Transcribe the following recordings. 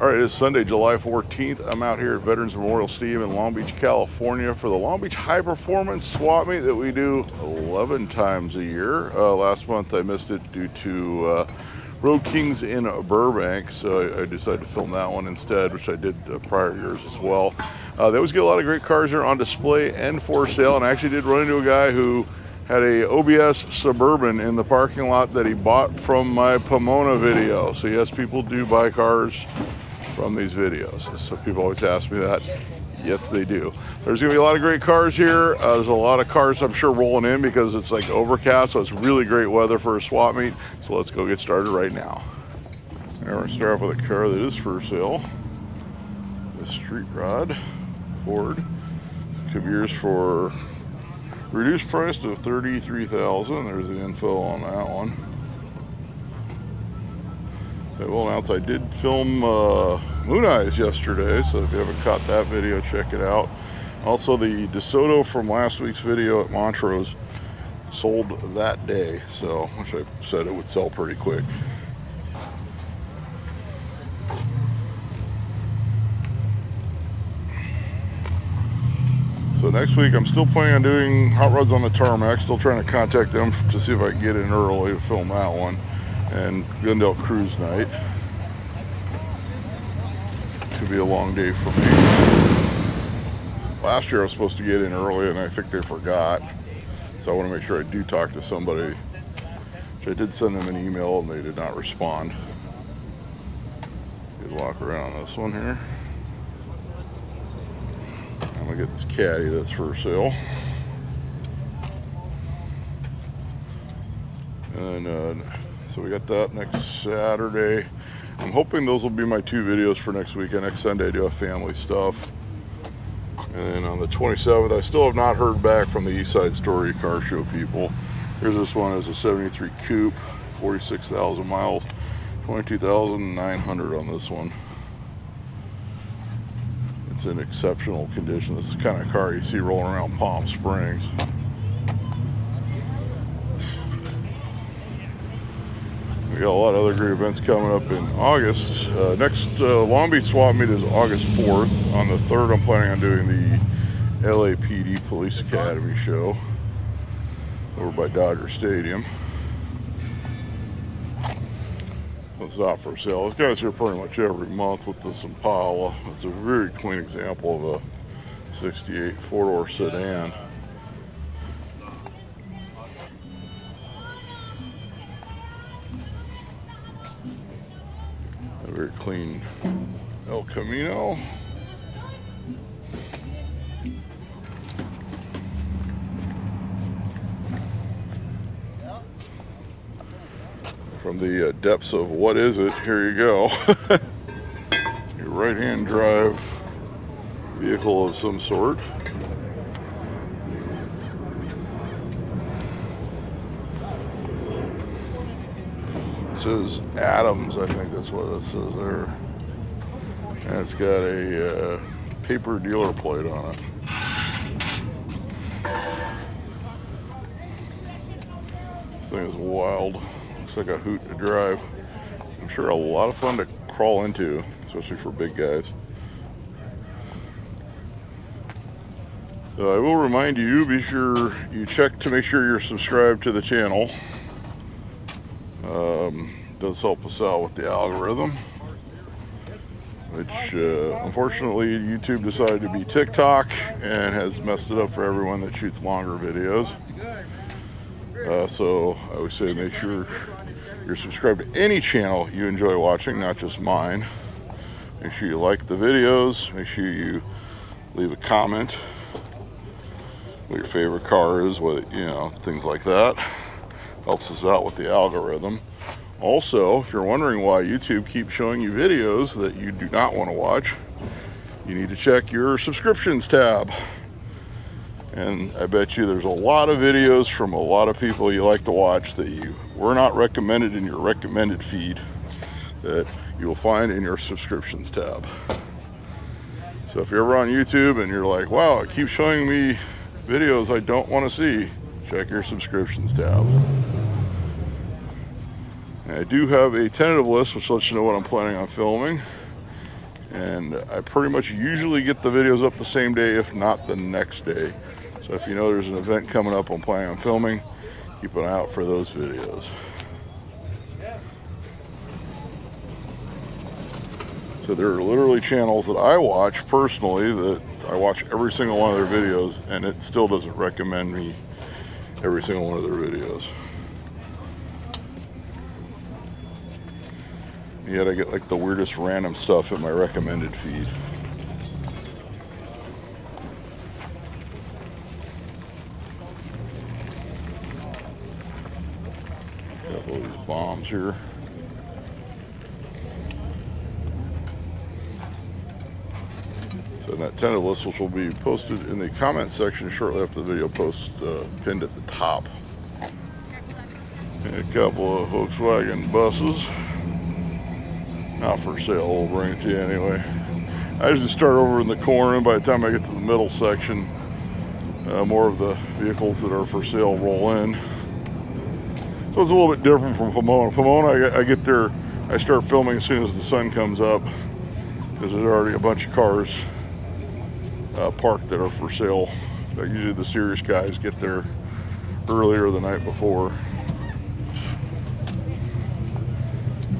All right, it's Sunday, July 14th. I'm out here at Veterans Memorial Stadium in Long Beach, California for the Long Beach High Performance Swap Meet that we do 11 times a year. Last month I missed it due to Road Kings in Burbank, so I decided to film that one instead, which I did prior years as well. They always get a lot of great cars here on display and for sale, and I actually did run into a guy who had a OBS Suburban in the parking lot that he bought from my Pomona video. So yes, people do buy cars from these videos. So people always ask me that. Yes, they do. There's gonna be a lot of great cars here. There's a lot of cars I'm sure rolling in because it's like overcast, so it's really great weather for a swap meet. So let's go get started right now. And we're gonna start off with a car that is for sale. The Street Rod Ford. Kabir's for reduced price to $33,000. There's the info on that one. I will announce I did film Moon Eyes yesterday, so if you haven't caught that video, check it out. Also, the DeSoto from last week's video at Montrose sold that day, so which I said it would sell pretty quick. So next week I'm still planning on doing Hot Rods on the Tarmac, still trying to contact them to see if I can get in early to film that one. And Glendale Cruise Night. Could be a long day for me. Last year I was supposed to get in early and I think they forgot. So I want to make sure I do talk to somebody. Which I did send them an email and they did not respond. Good walk around this one here. I'm gonna get this caddy that's for sale. And so we got that next Saturday. I'm hoping those will be my two videos for next weekend. Next Sunday I do have family stuff. And then on the 27th, I still have not heard back from the East Side Story car show people. Here's this one is a 73 coupe, 46,000 miles, 22,900 on this one. It's in exceptional condition. This is the kind of car you see rolling around Palm Springs. We got a lot of other great events coming up in August. Next Long Beach Swap Meet is August 4th. On the 3rd, I'm planning on doing the LAPD Police Academy show over by Dodger Stadium. It's not for sale. This guy's here pretty much every month with this Impala. It's a very clean example of a 68 four-door sedan. A very clean El Camino. From the depths of what is it, here you go. Your right-hand drive vehicle of some sort. It says Adams, I think that's what it says there. And it's got a paper dealer plate on it. This thing is wild. Looks like a hoot to drive. I'm sure a lot of fun to crawl into, especially for big guys. So I will remind you, be sure you check to make sure you're subscribed to the channel. Does help us out with the algorithm, which unfortunately YouTube decided to be TikTok and has messed it up for everyone that shoots longer videos. So I always say make sure you're subscribed to any channel you enjoy watching, not just mine. Make sure you like the videos, make sure you leave a comment what your favorite car is, what, you know, things like that. Helps us out with the algorithm. Also, if you're wondering why YouTube keeps showing you videos that you do not want to watch, you need to check your subscriptions tab. And I bet you there's a lot of videos from a lot of people you like to watch that you were not recommended in your recommended feed that you will find in your subscriptions tab. So if you're ever on YouTube and you're like, wow, it keeps showing me videos I don't want to see, check your subscriptions tab. And I do have a tentative list which lets you know what I'm planning on filming. And I pretty much usually get the videos up the same day, if not the next day. So if you know there's an event coming up I'm planning on filming, keep an eye out for those videos. So there are literally channels that I watch personally that I watch every single one of their videos, and it still doesn't recommend me every single one of their videos. Yet I get like the weirdest random stuff in my recommended feed. A couple of these bombs here. So that tentative list, which will be posted in the comment section shortly after the video post, pinned at the top. And a couple of Volkswagen buses. Not for sale, we'll bring it to you anyway. I usually start over in the corner, and by the time I get to the middle section, more of the vehicles that are for sale roll in. So it's a little bit different from Pomona. Pomona, I get there, I start filming as soon as the sun comes up, because there's already a bunch of cars parked that are for sale. Usually the serious guys get there earlier the night before.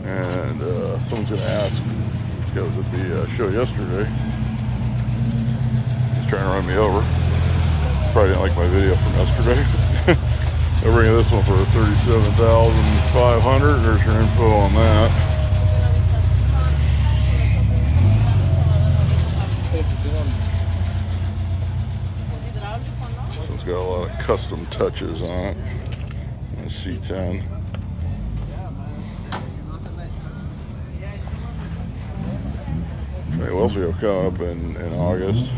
And someone's going to ask, this guy was at the show yesterday. He's trying to run me over. Probably didn't like my video from yesterday. They're bringing this one for $37,500. There's your info on that. This one's got a lot of custom touches on it. And a C10. What else we have coming up in August?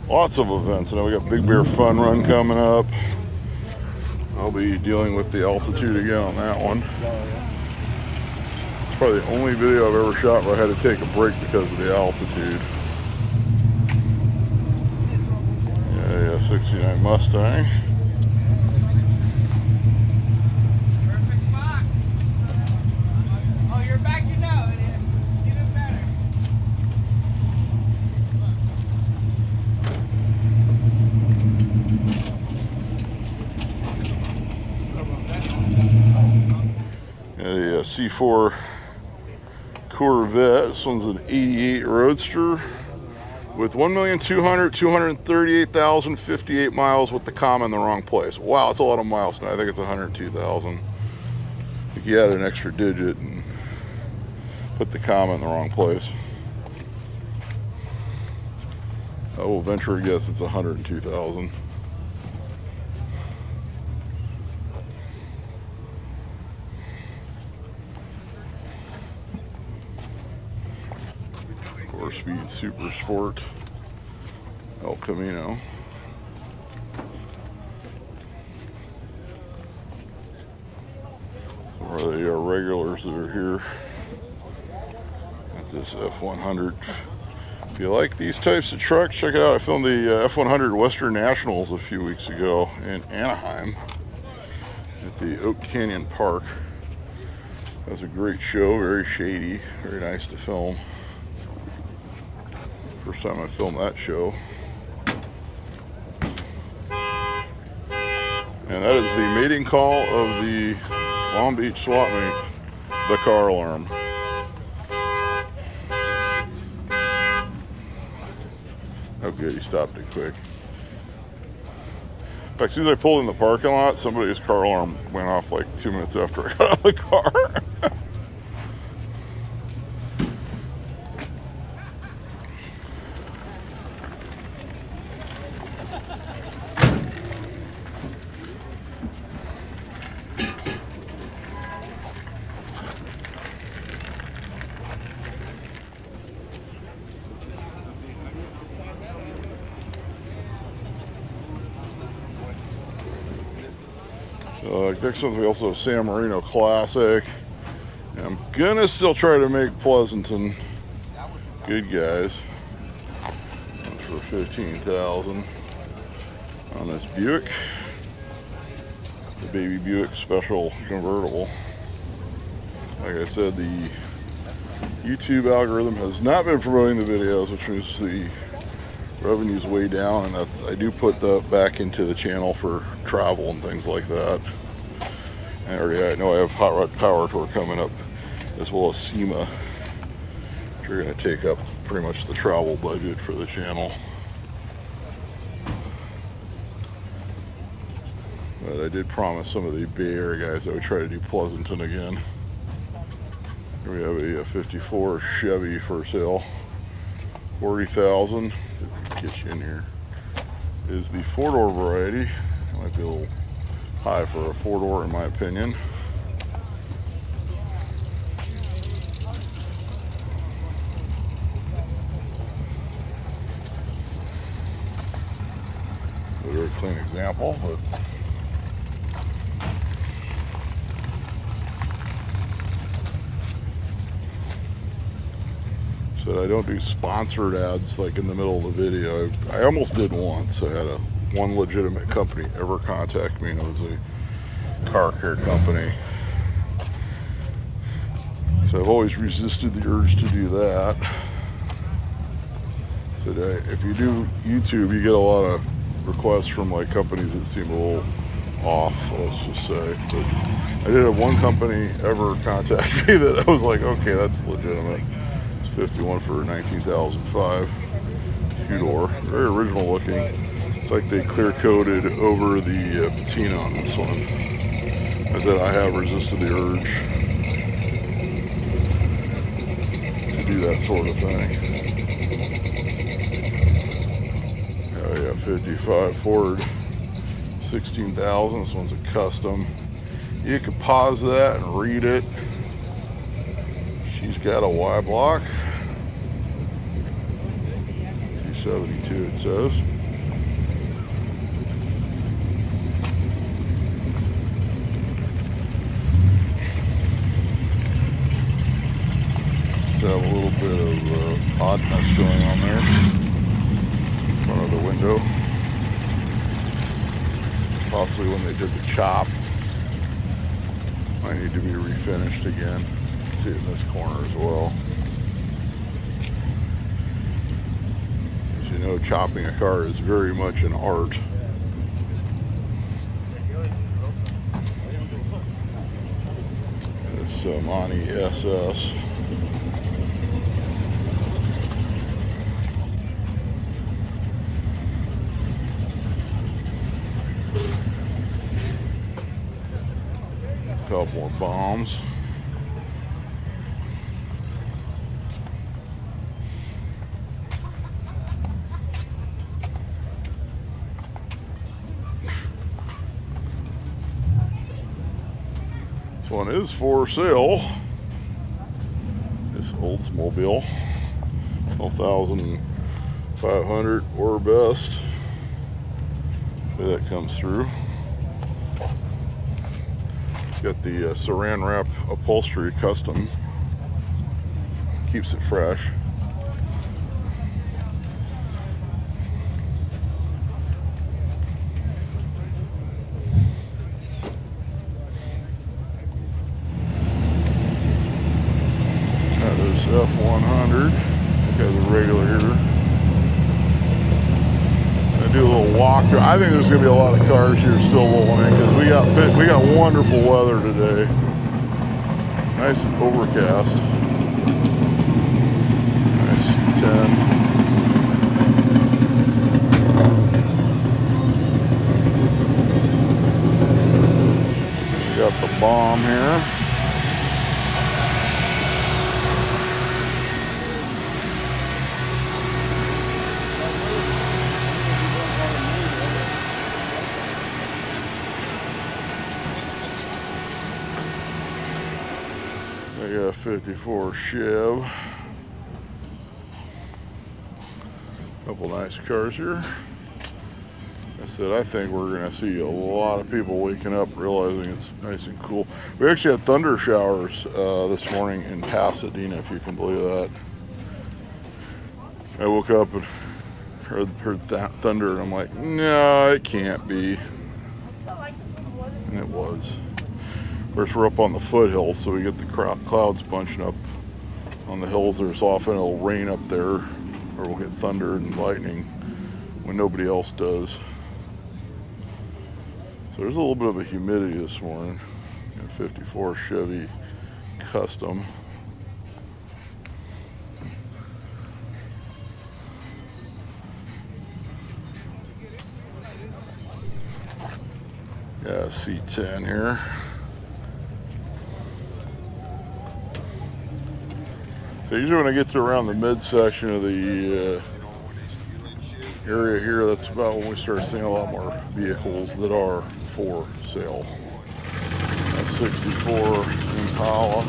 Lots of events. I know we got Big Bear Fun Run coming up. I'll be dealing with the altitude again on that one. It's probably the only video I've ever shot where I had to take a break because of the altitude. Yeah, 69 Mustang. Perfect spot. Oh, you're back, you know it is. Even better. A C4 Corvette. This one's an 88 Roadster with 1,238,058 miles with the comma in the wrong place. Wow, that's a lot of miles now. I think it's 102,000. I think you added an extra digit and put the comma in the wrong place. I will venture a guess it's 102,000. Speed Super Sport El Camino. Or the regulars that are here at this F100. If you like these types of trucks, check it out. I filmed the F100 Western Nationals a few weeks ago in Anaheim at the Oak Canyon Park. That was a great show, very shady, very nice to film. First time I filmed that show. And that is the mating call of the Long Beach swap meet, the car alarm. Oh good, he stopped it quick. In fact, as soon as I pulled in the parking lot, somebody's car alarm went off like 2 minutes after I got out of the car. Next month we also have San Marino Classic. And I'm gonna still try to make Pleasanton good guys. That's for $15,000 on this Buick, the baby Buick special convertible. Like I said, the YouTube algorithm has not been promoting the videos, which means the revenue's way down, and that's, I do put that back into the channel for travel and things like that. And I know I have Hot Rod Power Tour coming up, as well as SEMA, which are going to take up pretty much the travel budget for the channel. But I did promise some of the Bay Area guys I would try to do Pleasanton again. Here we have a 54 Chevy for sale, 40,000. Get you in here. Is the 4-door variety. Might be a little high for a 4-door in my opinion. A very clean example, but said I don't do sponsored ads like in the middle of the video. I almost did once. I had one legitimate company ever contact me, and it was a car care company. So I've always resisted the urge to do that. So if you do YouTube, you get a lot of requests from like companies that seem a little off, let's just say. But I did have one company ever contact me that I was like, okay, that's legitimate. 51 for 19,005, 2-door, very original looking. It's like they clear coated over the patina on this one. I said I have resisted the urge to do that sort of thing. Oh yeah, 55 Ford, 16,000. This one's a custom. You can pause that and read it. She's got a Y block, 272 it says. Have a little bit of oddness going on there in front of the window. Possibly when they did the chop. Might need to be refinished again. See it in this corner as well. As you know, chopping a car is very much an art. This Monty SS. Couple more bombs. This one is for sale. This Oldsmobile, 12,500 or best. That comes through. Got the saran wrap upholstery custom. Keeps it fresh. There's F100. Got the regular here. I do a little walk. I think there's going to be a lot of cars here still rolling in because we got wonderful weather today. Nice and overcast. Nice 10. We got the bomb here. I got a 54 Chev. Couple nice cars here. I said I think we're going to see a lot of people waking up realizing it's nice and cool. We actually had thunder showers this morning in Pasadena, if you can believe that. I woke up and heard that thunder, and I'm like, no, it can't be. And it was. Of course, we're up on the foothills, so we get the clouds bunching up on the hills, there's often it'll rain up there, or we'll get thunder and lightning when nobody else does. So there's a little bit of a humidity this morning. 54 Chevy Custom. Yeah, C10 here. So usually when I get to around the midsection of the area here, that's about when we start seeing a lot more vehicles that are for sale. That's 64 Impala.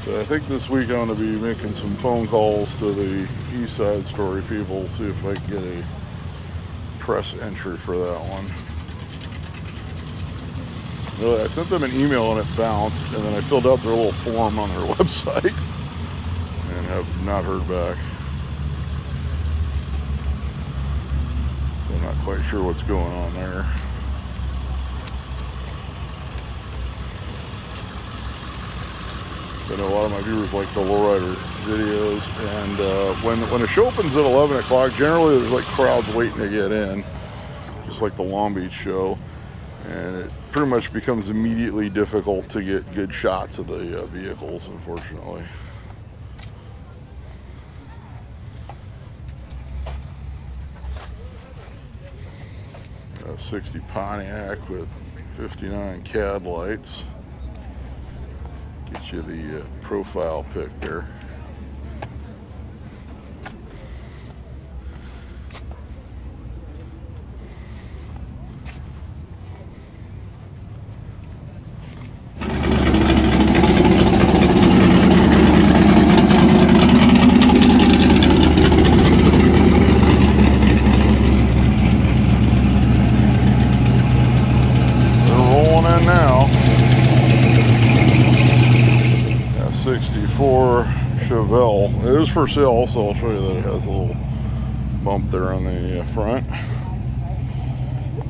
So I think this week I'm going to be making some phone calls to the East Side Story people, see if I can get a press entry for that one. Really, I sent them an email and it bounced, and then I filled out their little form on their website and have not heard back. So I'm not quite sure what's going on there. I know a lot of my viewers like the lowrider videos, and when a show opens at 11 o'clock, generally there's like crowds waiting to get in, just like the Long Beach show, and it pretty much becomes immediately difficult to get good shots of the vehicles, unfortunately. 60 Pontiac with 59 CAD lights. Get you the profile pic there. They're rolling in now. 64 Chevelle. It is for sale, so I'll show you that it has a little bump there on the front.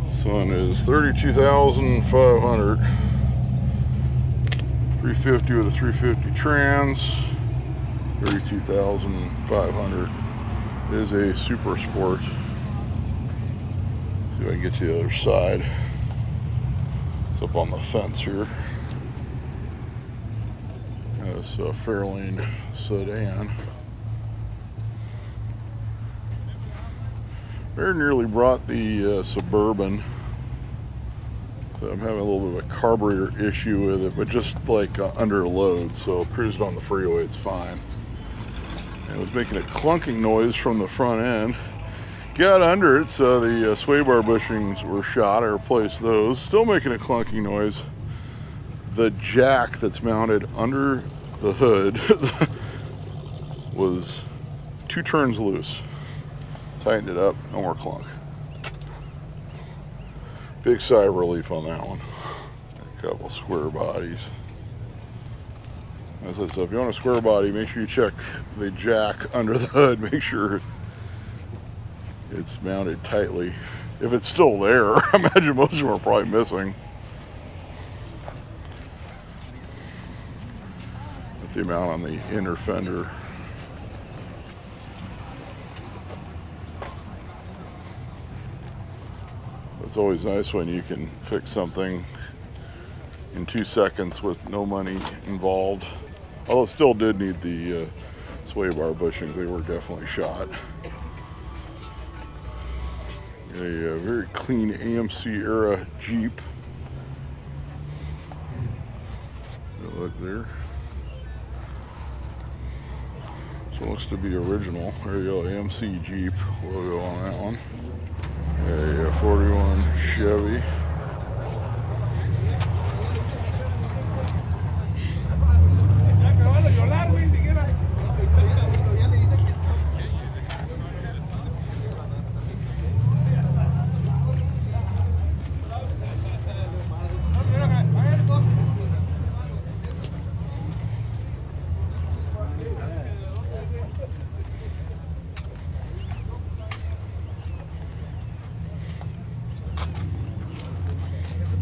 This one is $32,500. 350 with a 350 trans. 32,500. It is a super sport. See if I can get to the other side. It's up on the fence here. It's a Fairlane sedan. Very nearly brought the Suburban. So I'm having a little bit of a carburetor issue with it, but just like under load. So cruised on the freeway, it's fine. And it was making a clunking noise from the front end. Got under it, so the sway bar bushings were shot. I replaced those. Still making a clunking noise. The jack that's mounted under the hood was 2 turns loose. Tightened it up, no more clunk. Big sigh of relief on that one. A couple square bodies. As I said, so if you want a square body, make sure you check the jack under the hood. Make sure it's mounted tightly. If it's still there, I imagine most of them are probably missing. The amount on the inner fender. It's always nice when you can fix something in 2 seconds with no money involved. Although it still did need the sway bar bushings. They were definitely shot. A very clean AMC era Jeep. Look there. So it looks to be original. There you go, AMC Jeep logo on that one. A 41 Chevy.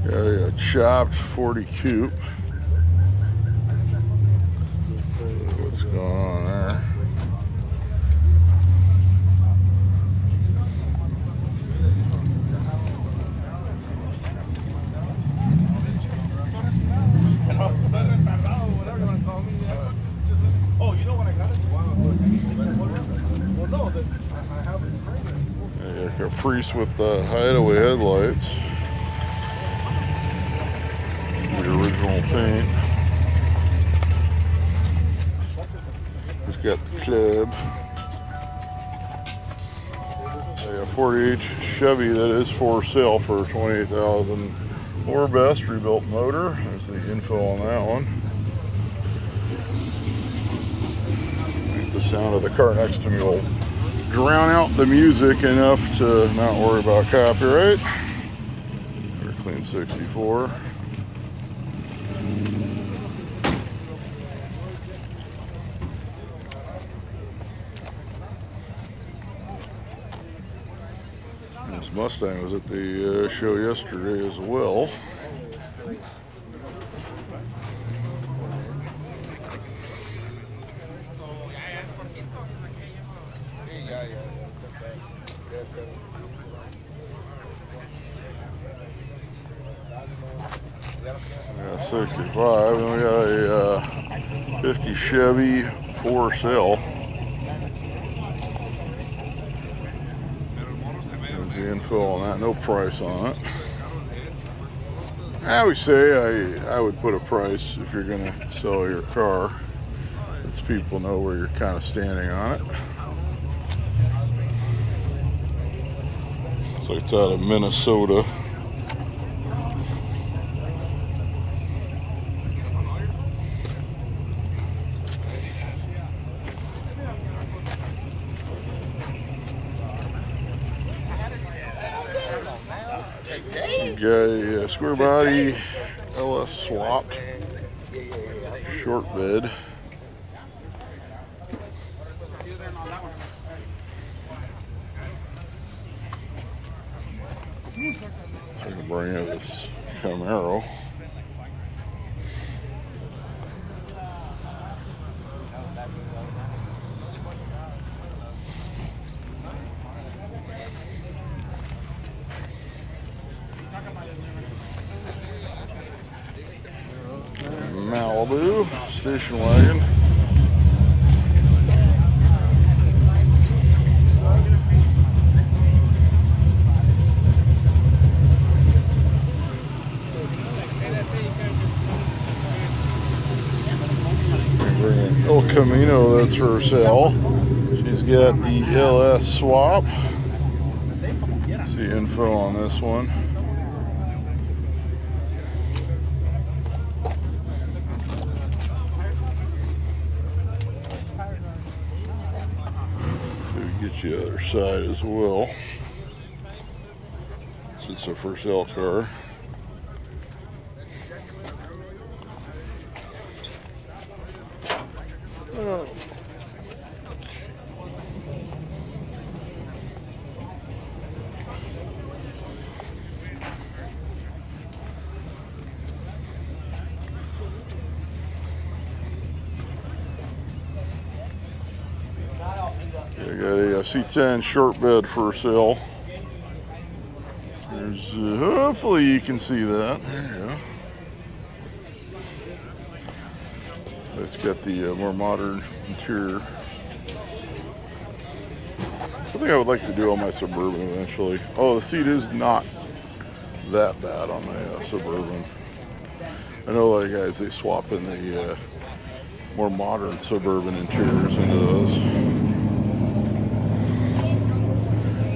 Got a chopped 40 coupe. Priest with the hideaway headlights. The original paint. It's got the club. A 48 Chevy that is for sale for $28,000 or best. Rebuilt motor. There's the info on that one. The sound of the car next to me will drown out the music enough to not worry about copyright. We're clean 64. This Mustang was at the show yesterday as well. Yeah, 65. Then we got a 50 Chevy for sale. There's the info on that. No price on it. I would say I would put a price if you're going to sell your car. Lets people know where you're kind of standing on it. Looks like it's out of Minnesota. Got a square body LS swapped short bed. So I can bring in this Camaro. Malibu station wagon. El Camino that's for sale. She's got the LS swap. See info on this one. Get you the other side as well. It's a for sale car. I got a C10 short bed for sale. There's, hopefully you can see that. There you go. It's got the more modern interior. Something I would like to do on my Suburban eventually. Oh, the seat is not that bad on the Suburban. I know a lot of guys, they swap in the more modern Suburban interiors into those.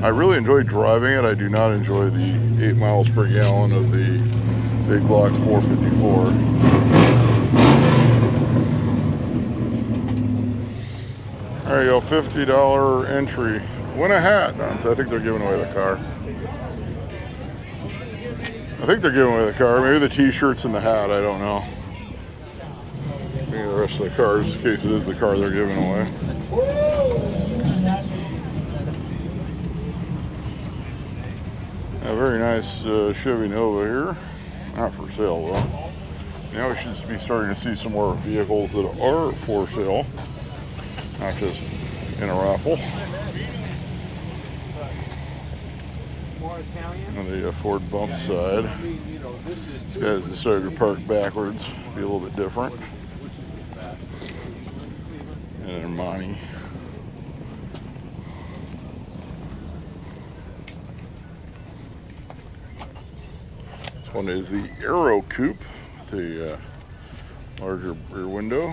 I really enjoy driving it. I do not enjoy the 8 miles per gallon of the big block 454. There you go, $50 entry. Win a hat. I think they're giving away the car. I think they're giving away the car. Maybe the t-shirts and the hat, I don't know. Maybe the rest of the car, just in case it is the car they're giving away. A very nice Chevy Nova here. Not for sale though. Now we should be starting to see some more vehicles that are for sale, not just in a raffle. On the Ford bump side. Guys decided to park backwards, be a little bit different. And then Monty. one is the Aero Coupe with a larger rear window.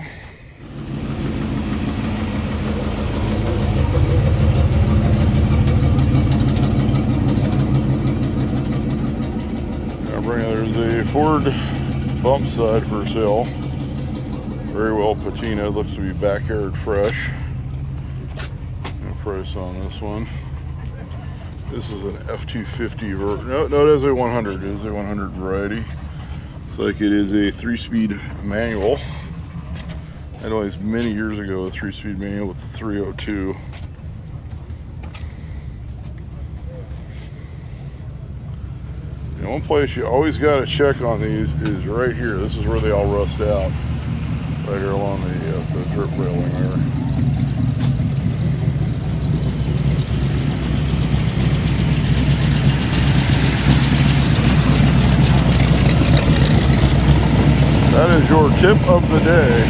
There's a Ford bump side for sale. Very well patina, looks to be backyard fresh. No price on this one. This is an F250 no, it is a 100. It is a 100 variety. Looks like it is a 3-speed manual. I know it's many years ago a 3-speed manual with the 302. And one place you always got to check on these is right here. This is where they all rust out. Right here along the drip railing there. That is your tip of the day.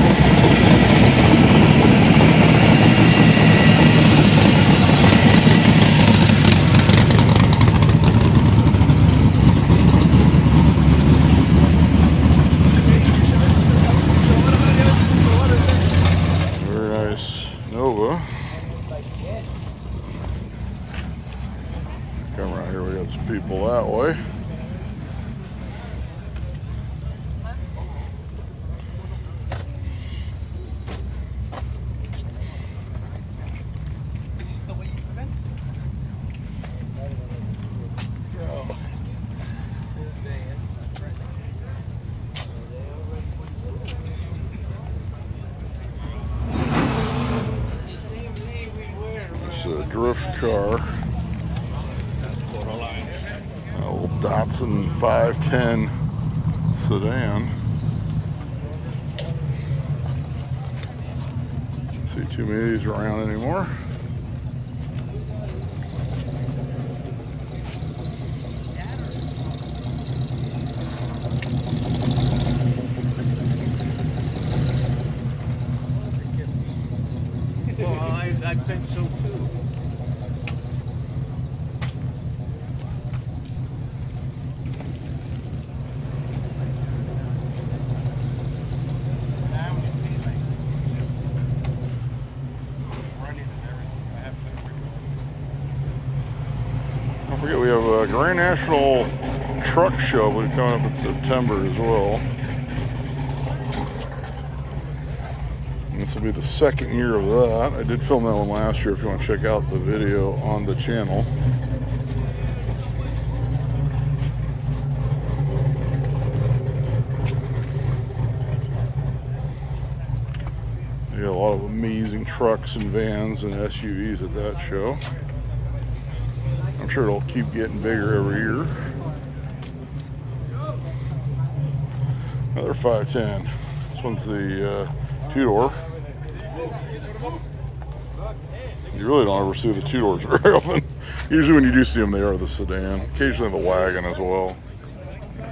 Come around here, we got some people that way. This is the way you prevent It's a drift car. Old Datsun 510 sedan. See too many of these around anymore. Well, I think so too. Don't forget we have a Grand National Truck Show coming up in September as well. And this will be the second year of that. I did film that one last year if you want to check out the video on the channel. You got a lot of amazing trucks and vans and SUVs at that show. I'm sure it'll keep getting bigger every year. Another 510. This one's the two-door. You really don't ever see the two-doors very often. Usually when you do see them, they are the sedan. Occasionally the wagon as well.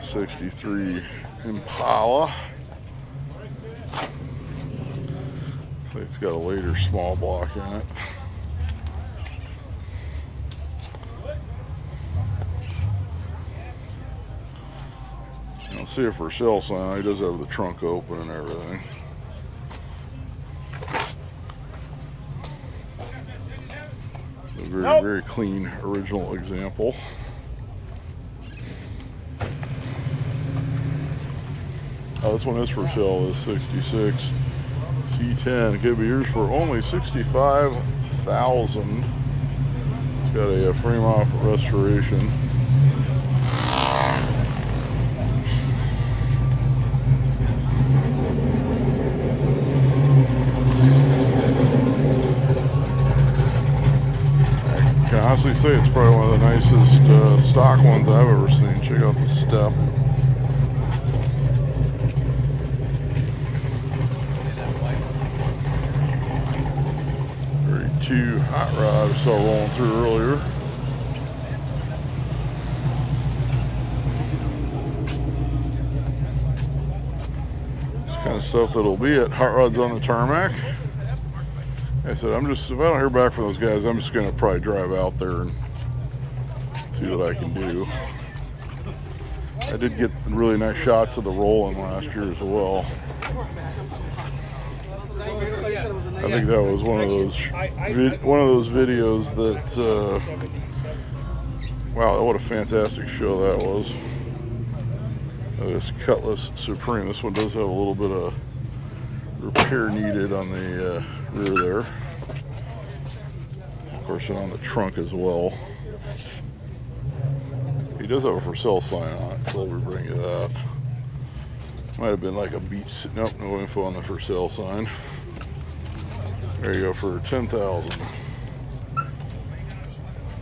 63 Impala. So it's got a later small block in it. I'll see a for sale sign. He does have the trunk open and everything. A very, very clean original example. Oh, this one is for sale. This 66 C10. It could be yours for only $65,000. It's got a frame off restoration. I can honestly say it's probably one of the nicest stock ones I've ever seen. Check out the step. 32 hot rod I saw rolling through earlier. This kind of stuff that'll be at Hot Rods on the Tarmac. I said, if I don't hear back from those guys, I'm just going to probably drive out there and see what I can do. I did get really nice shots of the rolling last year as well. I think that was one of those videos that wow, what a fantastic show that was. This Cutlass Supreme. This one does have a little bit of repair needed on the rear there. Of course, and on the trunk as well. He does have a for sale sign on it, so we'll bring you that. Might have been like a beach. Nope, no info on the for sale sign. There you go for $10,000.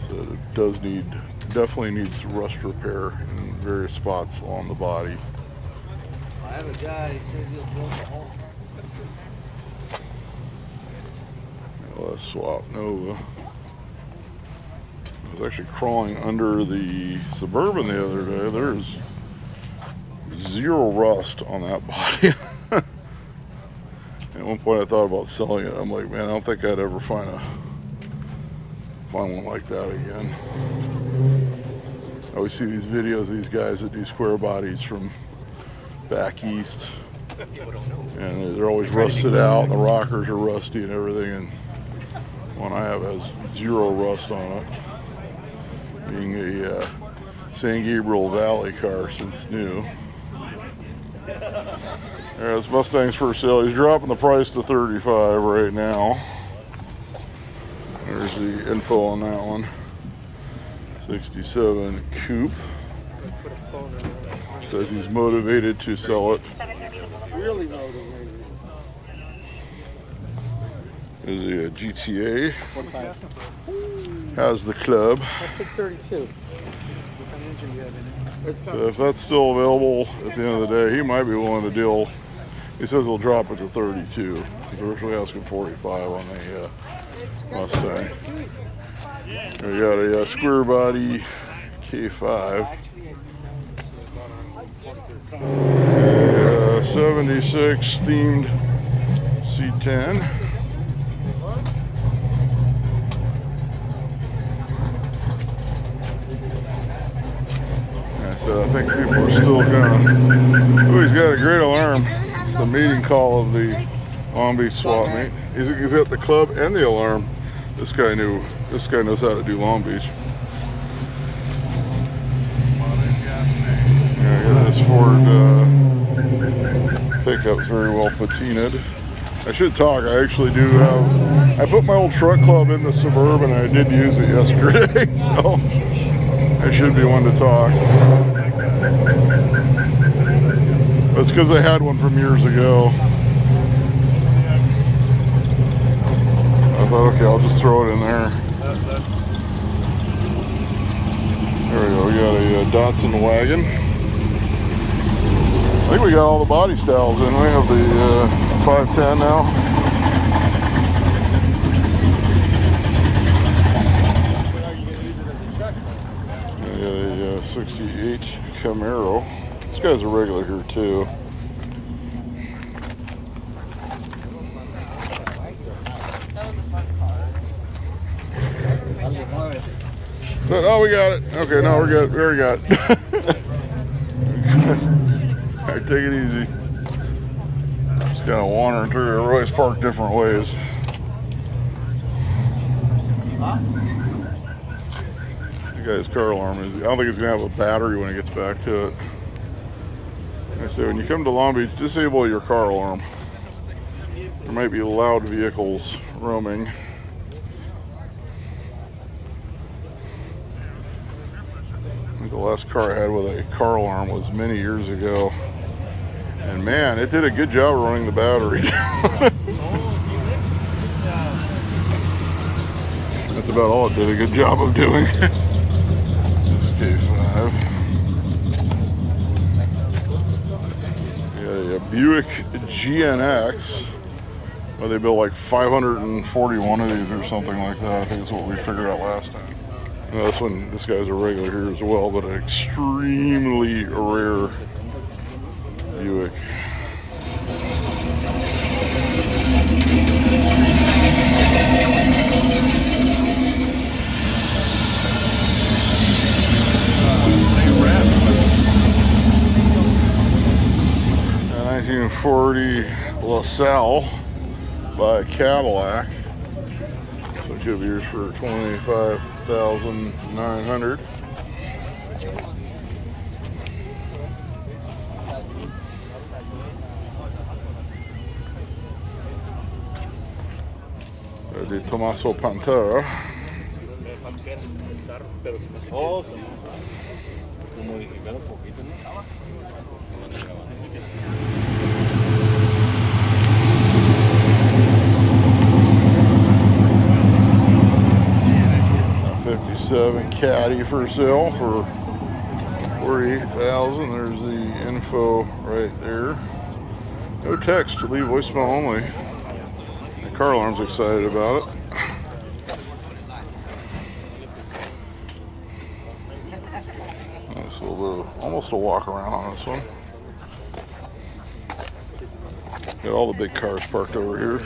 So it does definitely needs rust repair in various spots along the body. I have a guy, he says he'll build a home. Let's swap Nova. I was actually crawling under the Suburban the other day. There's zero rust on that body. At one point I thought about selling it. I'm like, man, I don't think I'd ever find one like that again. I always see these videos of these guys that do square bodies from back east, and they're always rusted out, and the rockers are rusty and everything, and one I have has zero rust on it, being a San Gabriel Valley car since new. There's Mustang's for sale. He's dropping the price to $35 right now. There's the info on that one. 67 coupe. Says he's motivated to sell it. Really motivated. There's a GTA. Has the club. I picked 32. What kind of engine do you have in it? So if that's still available at the end of the day, he might be willing to deal. He says he'll drop it to 32. He's originally asking 45 on the Mustang. We got a square body K5. A 76 themed C10. So I think people are still gonna. Oh, he's got a great alarm. It's the meeting call of the Long Beach swap meet. He's got the club and the alarm. This guy knows how to do Long Beach. Yeah, this Ford pickup's very well patinaed. I should talk. I actually do have. I put my old truck club in the Suburban. I did use it yesterday, so I should be one to talk. That's because I had one from years ago. I thought, okay, I'll just throw it in there. There we go. We got a Datsun wagon. I think we got all the body styles in. We have the 510 now. A 68 Camaro. This guy's a regular here too. But, oh, we got it. Okay, no, we're good. We already got it. All right, take it easy. Just kind of wandering through here. We're always parked different ways. Guy's car alarm is. I don't think it's gonna have a battery when it gets back to it. I say when you come to Long Beach, disable your car alarm. There might be loud vehicles roaming. I think the last car I had with a car alarm was many years ago, and man, it did a good job of running the battery. That's about all it did a good job of doing. K5. Yeah, a Buick GNX. Well, they built like 541 of these or something like that. I think that's what we figured out last time. And this guy's a regular here as well, but an extremely rare Buick. LaSalle by Cadillac. So it could be yours for $25,900. De Tommaso Pantera. Oh, modificar un poquito, ¿no? '57 Caddy for sale for $48,000. There's the info right there. No text, leave voicemail only. The car alarm's excited about it. Nice little bit of, almost a walk around on this one. Got all the big cars parked over here.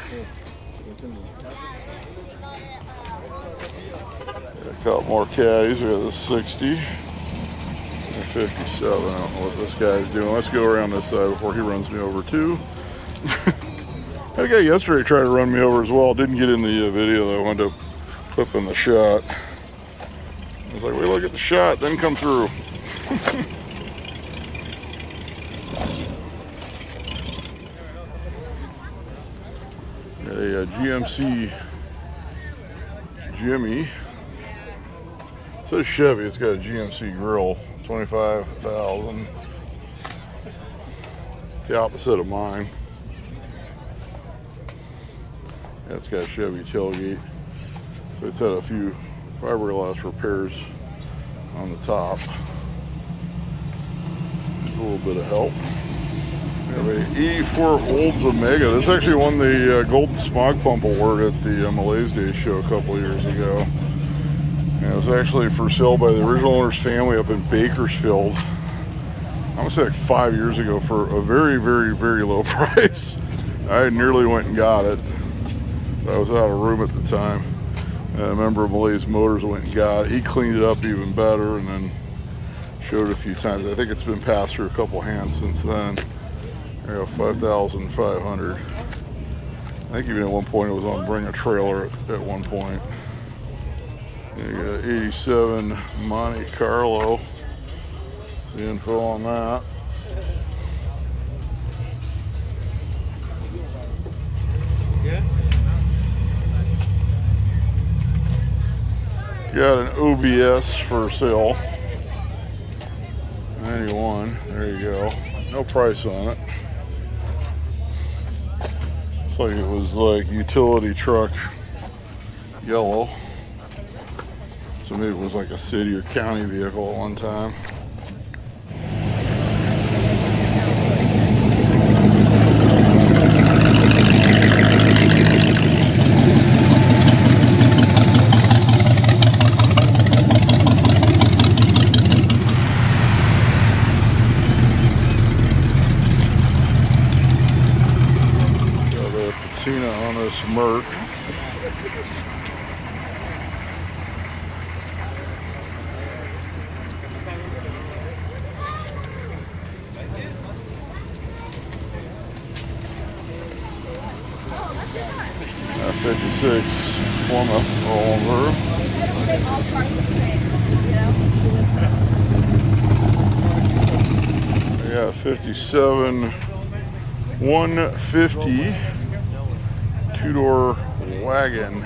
Got a couple more caddies. We got the 60 and 57. I don't know what this guy's doing. Let's go around this side before he runs me over too. That guy yesterday tried to run me over as well. Didn't get in the video though. I wound up clipping the shot. I was like, wait, look at the shot, then come through. A GMC Jimmy. It says Chevy. It's got a GMC grill. $25,000. It's the opposite of mine. It's got a Chevy tailgate. So it's had a few fiberglass repairs on the top. A little bit of help. We have a 84 Olds Omega. This actually won the Golden Smog Pump Award at the Malaise Day show a couple years ago. And it was actually for sale by the original owner's family up in Bakersfield. I'm gonna say like 5 years ago for a very, very, very low price. I nearly went and got it. I was out of room at the time. And a member of Malaise Motors went and got it. He cleaned it up even better and then showed it a few times. I think it's been passed through a couple hands since then. There you go, 5,500. I think even at one point it was on Bring a Trailer at one point. You got 87 Monte Carlo. See the info on that. Yeah. Got an OBS for sale. 91. There you go. No price on it. Looks like it was like utility truck yellow. So maybe it was like a city or county vehicle at one time. Got a patina on this Merc. That 56 Plymouth rolling through. I got 57 150 two-door wagon.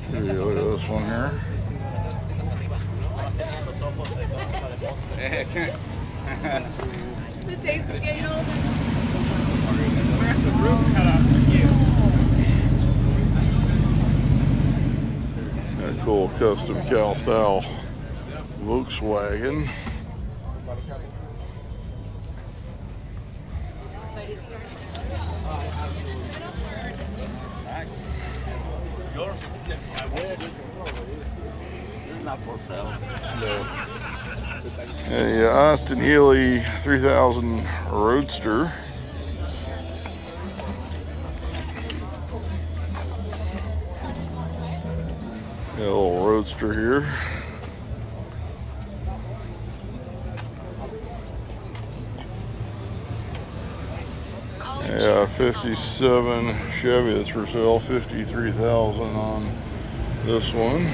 Here you go, look at this one here. The days of getting older. Got a cool custom Cal style Volkswagen. A Austin Healey 3000 Roadster. Got a little Roadster here. Yeah, 57 Chevy that's for sale, 53,000 on this one.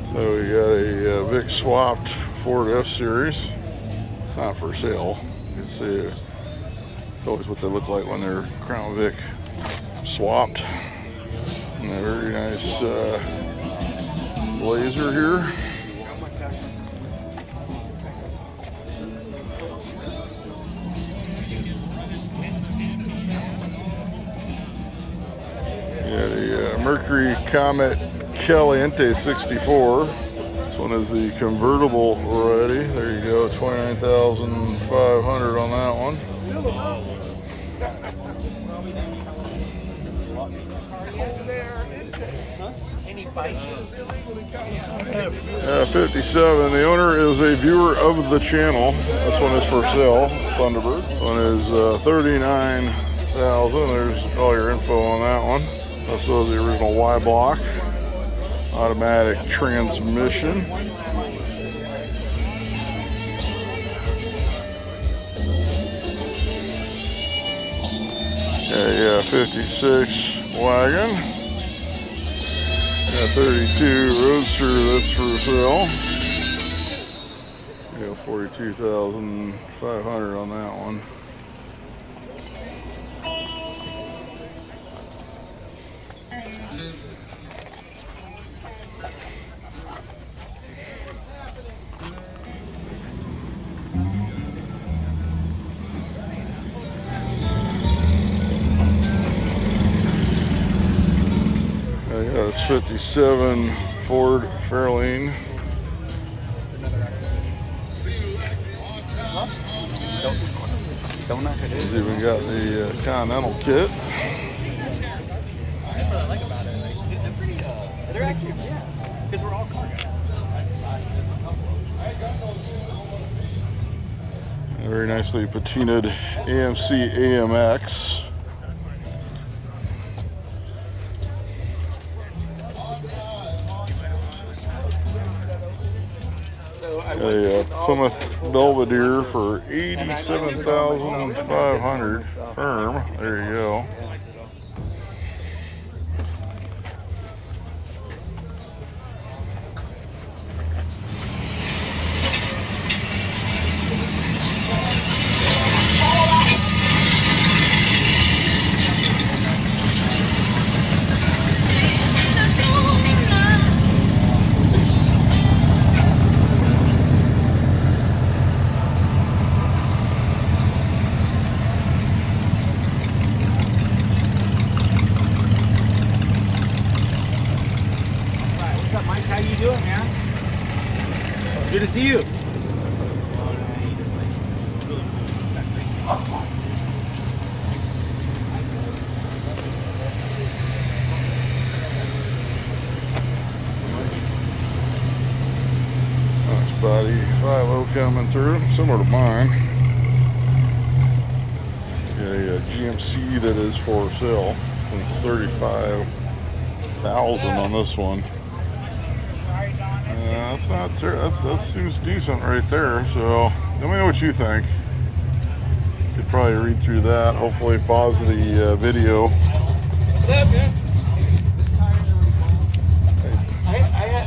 So we got a Vic swapped Ford F-Series. It's not for sale. It's always what they look like when they're Crown Vic swapped. And a very nice Blazer here. Yeah, the Mercury Comet Caliente 64. This one is the convertible variety. There you go, 29,500 on that one. 57. The owner is a viewer of the channel. This one is for sale. Thunderbird. This one is 39,000. There's all your info on that one. This was the original Y block. Automatic transmission. Yeah, 56 wagon. Yeah, 32 Roadster, that's for sale. Yeah, 42,500 on that one. Yeah, it's 57 Ford Fairlane. It's even got the Continental kit. That's what I like about it. They're pretty, they're actually, yeah, because we're all cars. Very nicely patinaed AMC AMX. A Plymouth Belvedere for 87,500 firm. There you go. What's up, Mike? How you doing, man? Good to see you. Nice body 5.0 coming through, similar to mine. A GMC that is for sale. It's 35,000 on this one. That's not that seems decent right there. So let me know what you think. You could probably read through that. Hopefully pause the video. What's up, man?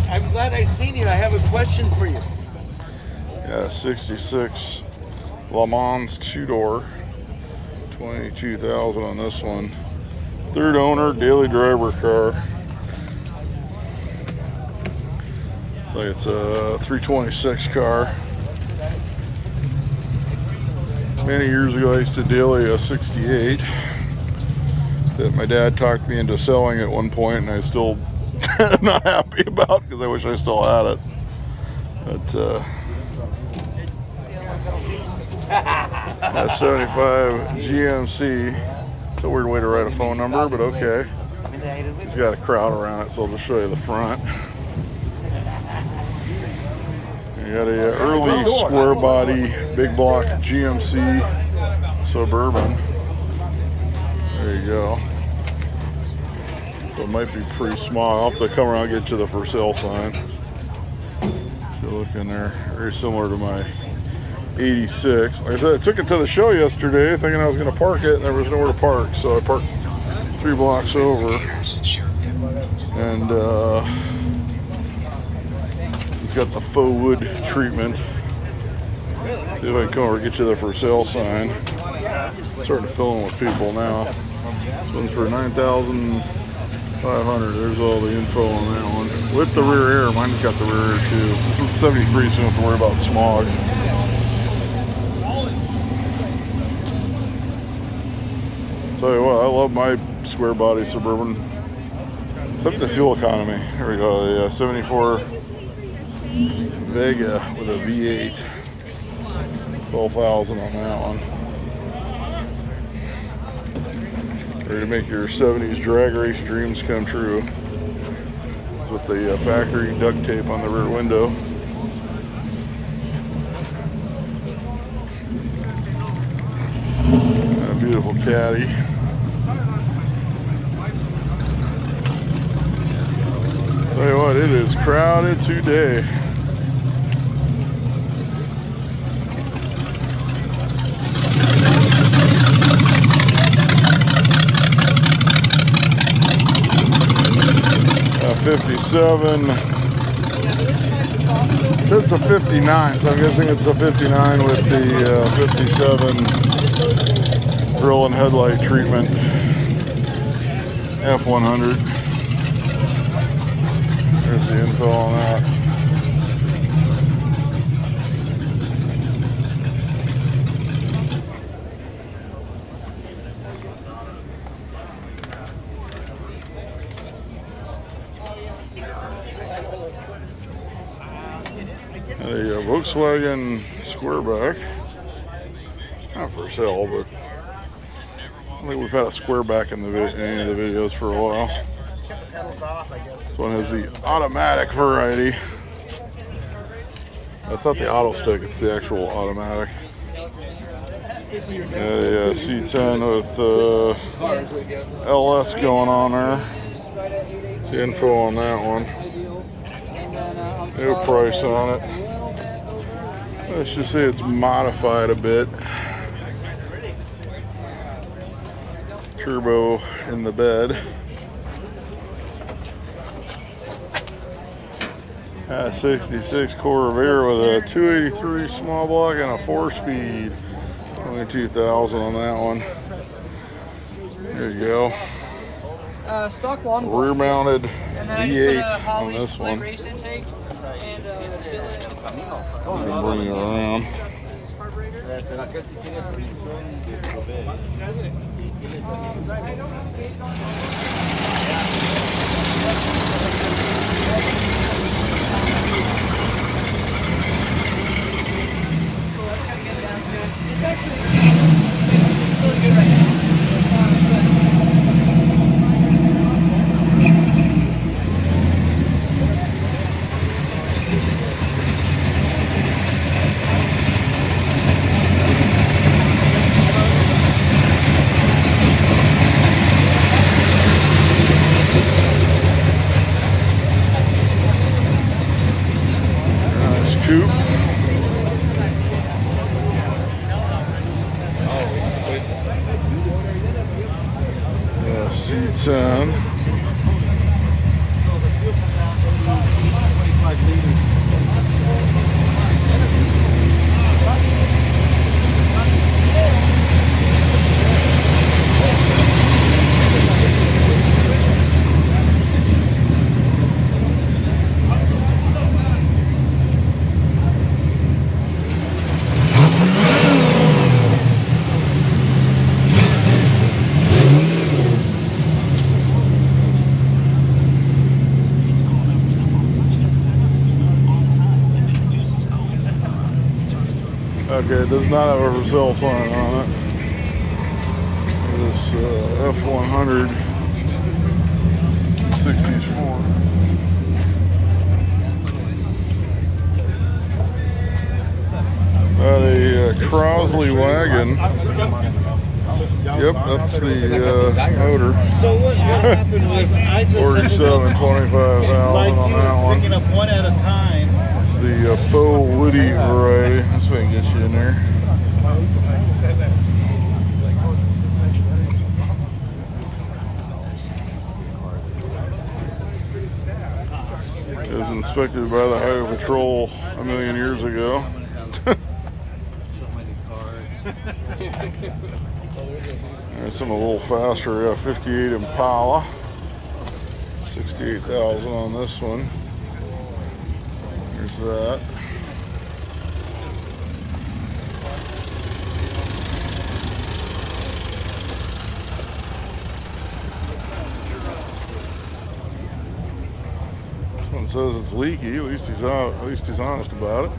I'm glad I seen you. I have a question for you. Yeah, 66 Le Mans 2-door. 22,000 on this one. Third owner, daily driver car. Looks like it's a 326 car. Many years ago I used to daily a 68 that my dad talked me into selling at one point, and I still not happy about because I wish I still had it. But that 75 GMC. It's a weird way to write a phone number, but okay. He's got a crowd around it, so I'll just show you the front. You got a early square body, big block GMC Suburban. There you go. So it might be pretty small. I'll have to come around and get you the for sale sign. If you look in there, very similar to my 86. Like I said, I took it to the show yesterday thinking I was going to park it, and there was nowhere to park. So I parked 3 blocks over. And it's got the faux wood treatment. See if I can come over and get you the for sale sign. Starting to fill in with people now. This one's for $9,500. There's all the info on that one. With the rear air. Mine's got the rear air too. This one's 73, so you don't have to worry about smog. Tell you what, I love my square body Suburban. Except the fuel economy. Here we go. The 74 Vega with a V8. 12,000 on that one. Ready to make your 70s drag race dreams come true. With the factory duct tape on the rear window. A beautiful caddy. Tell you what, it is crowded today. A 57. It's a 59, so I'm guessing it's a 59 with the 57 grill and headlight treatment. F100. There's the info on that. A Volkswagen Squareback. Not for sale, but I think we've had a Squareback in any of the videos for a while. This one has the automatic variety. That's not the auto stick, it's the actual automatic. A C10 with LS going on there. The info on that one. No price on it. Let's just say it's modified a bit. Turbo in the bed. 66 Corvair with a 283 small block and a 4-speed. 22,000 on that one. There you go. Stock one. Rear mounted V8 on this one. Race intake and Bring it around. Coupe. Yeah, C10. Okay, it does not have a for sale sign on it. This F100 60s Ford. Got a Crosley wagon. Yeah, Yep, that's the motor. So what happened was I just 47, 25,000 like on you, that one. picking up one at a time. It's the faux woody variety. This way I can get you in there. It was inspected by the Highway Patrol a million years ago. So many cards. There's some a little faster. Yeah, 58 Impala. 68,000 on this one. There's that. This one says it's leaky. At least he's honest about it.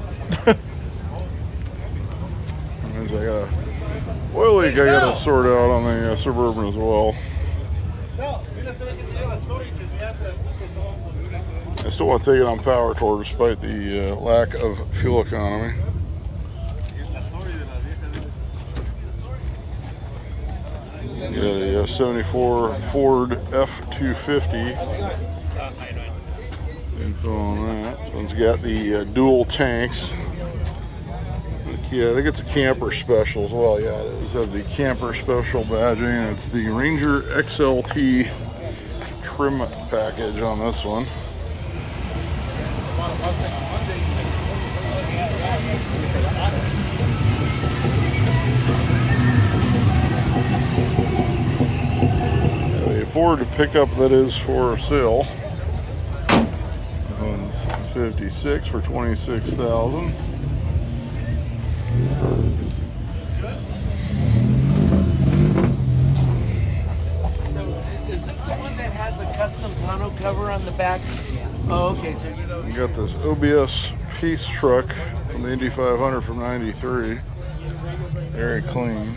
That means I got a oil leak I gotta sort out on the Suburban as well. I still want to take it on power tour despite the lack of fuel economy. Yeah, the 74 Ford F-250. Info on that. This one's got the dual tanks. Yeah, I think it's a camper special as well. Yeah, it is. Have the camper special badging. It's the Ranger XLT trim package on this one. A Ford pickup that is for sale. This one's 56 for 26,000. Is this the one that has a custom tonneau cover on the back? Oh, okay. So you know. You got this OBS Peace truck from the Indy 500 from '93. Very clean.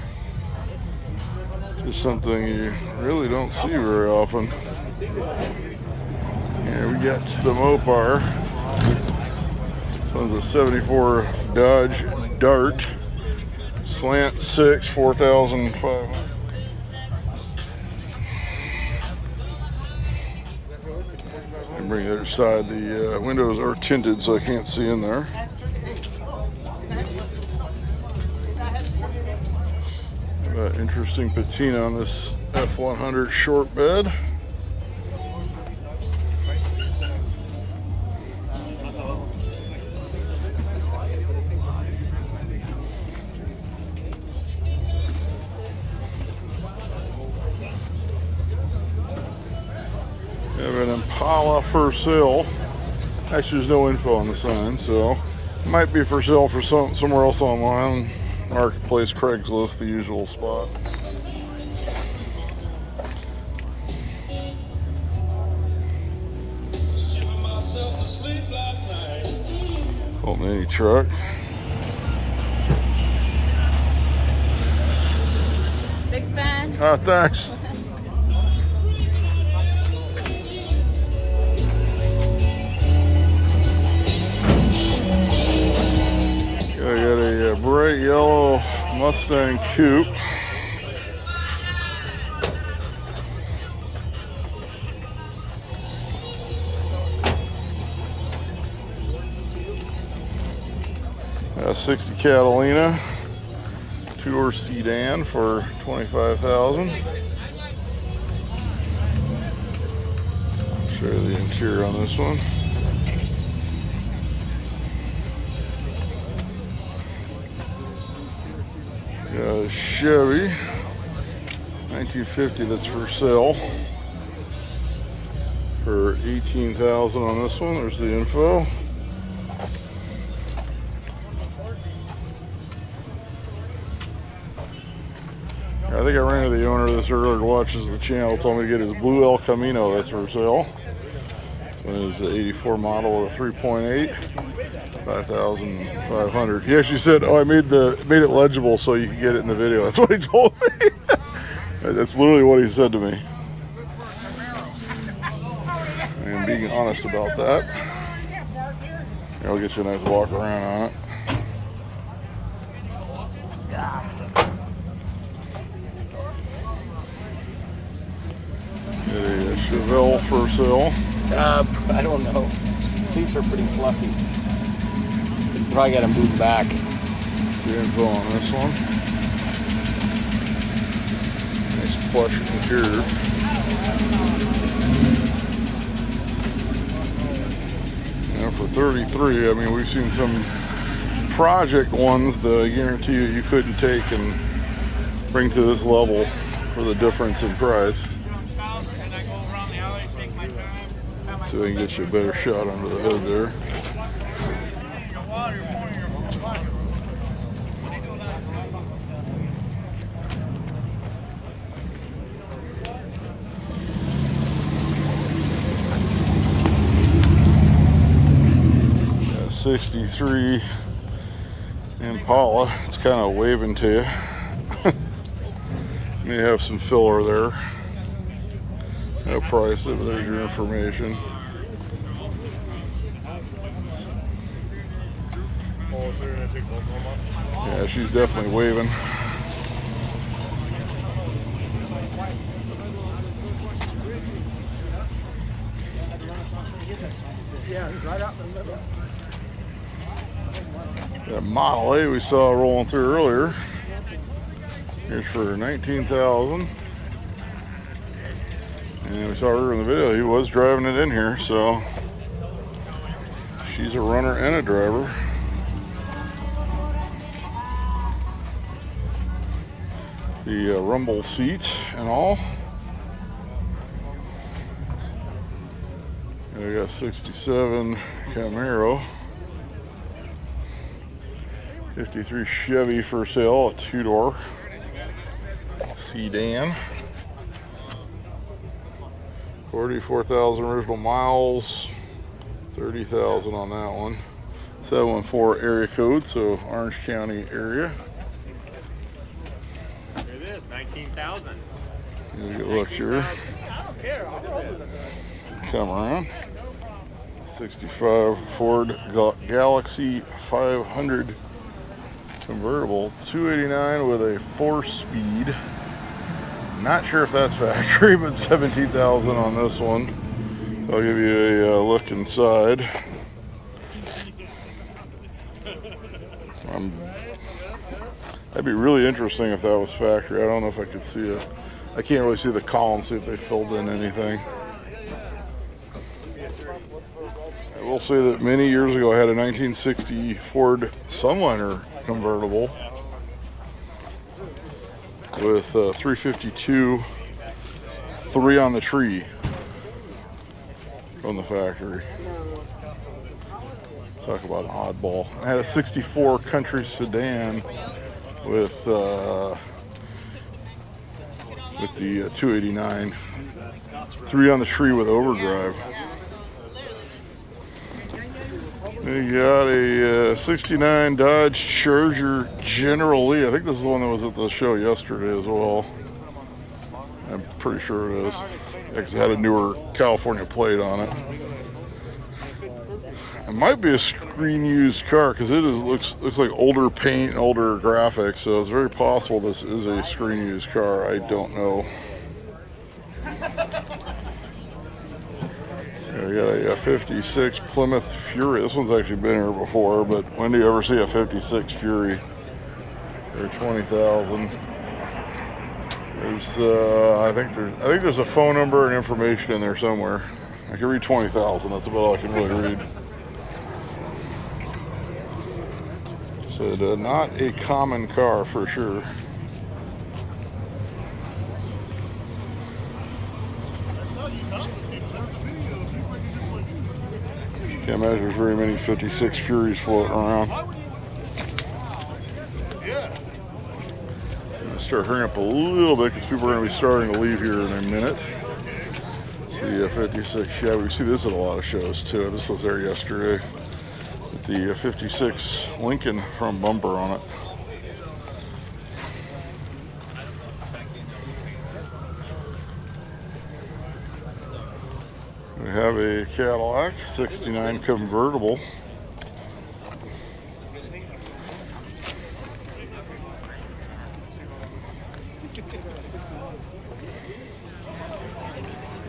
Just something you really don't see very often. Here we got the Mopar. This one's a 74 Dodge Dart. Slant 6, 4,500. And bring the other side. The windows are tinted, so I can't see in there. Interesting patina on this F100 short bed. We have an Impala for sale. Actually, there's no info on the sign, so it might be for sale for somewhere else online. Marketplace, Craigslist, the usual spot. Old mini truck. Big fan. Ah, thanks. I got a bright yellow Mustang Coupe. A 60 Catalina, two-door sedan for $25,000. Show you the interior on this one. Got a Chevy 1950 that's for sale for $18,000 on this one. There's the info. I think I ran into the owner of this earlier, watches the channel, told me to get his blue El Camino that's for sale. This one is an 84 model with a 3.8, 5,500. He actually said, "Oh, I made it legible so you can get it in the video." That's what he told me. That's literally what he said to me. And being honest about that. Yeah, I'll get you a nice walk around on it. Chevelle for sale. I don't know. Seats are pretty fluffy. Probably got to move back. The info on this one. Nice plush interior. And for 33, I mean, we've seen some project ones that I guarantee you couldn't take and bring to this level for the difference in price. So they can get you a better shot under the hood there. Got a 63 Impala. It's kind of waving to you. May have some filler there. No price, but there's your information. Yeah, she's definitely waving. That Model A we saw rolling through earlier. Here's for $19,000. And we saw her in the video. He was driving it in here, so she's a runner and a driver. The rumble seat and all. And we got 67 Camaro. 53 Chevy for sale, a two-door sedan. 44,000 original miles, 30,000 on that one. 714 area code, so Orange County area. It is 19,000. Here's a good look here. Come around. 65 Ford Galaxy 500 convertible, 289 with a 4-speed. Not sure if that's factory, but 17,000 on this one. I'll give you a look inside. That'd be really interesting if that was factory. I don't know if I could see it. I can't really see the column, see if they filled in anything. I will say that many years ago I had a 1960 Ford Sunliner convertible with 352, 3 on the tree from the factory. Talk about an oddball. I had a 64 Country sedan with the 289, 3 on the tree with overdrive. We got a 69 Dodge Charger General Lee. I think this is the one that was at the show yesterday as well. I'm pretty sure it is. Because it had a newer California plate on it. It might be a screen used car because it looks like older paint and older graphics, so it's very possible this is a screen used car. I don't know. We got a 56 Plymouth Fury. This one's actually been here before, but when do you ever see a 56 Fury for 20,000? There's I think there's a phone number and information in there somewhere. I can read 20,000. That's about all I can really read. So not a common car for sure. Can't imagine there's very many 56 Furies floating around. I'm gonna start hurrying up a little bit because people are gonna be starting to leave here in a minute. See a 56 Chevy. We see this at a lot of shows too. This was there yesterday. With the 56 Lincoln front bumper on it. We have a Cadillac 69 convertible.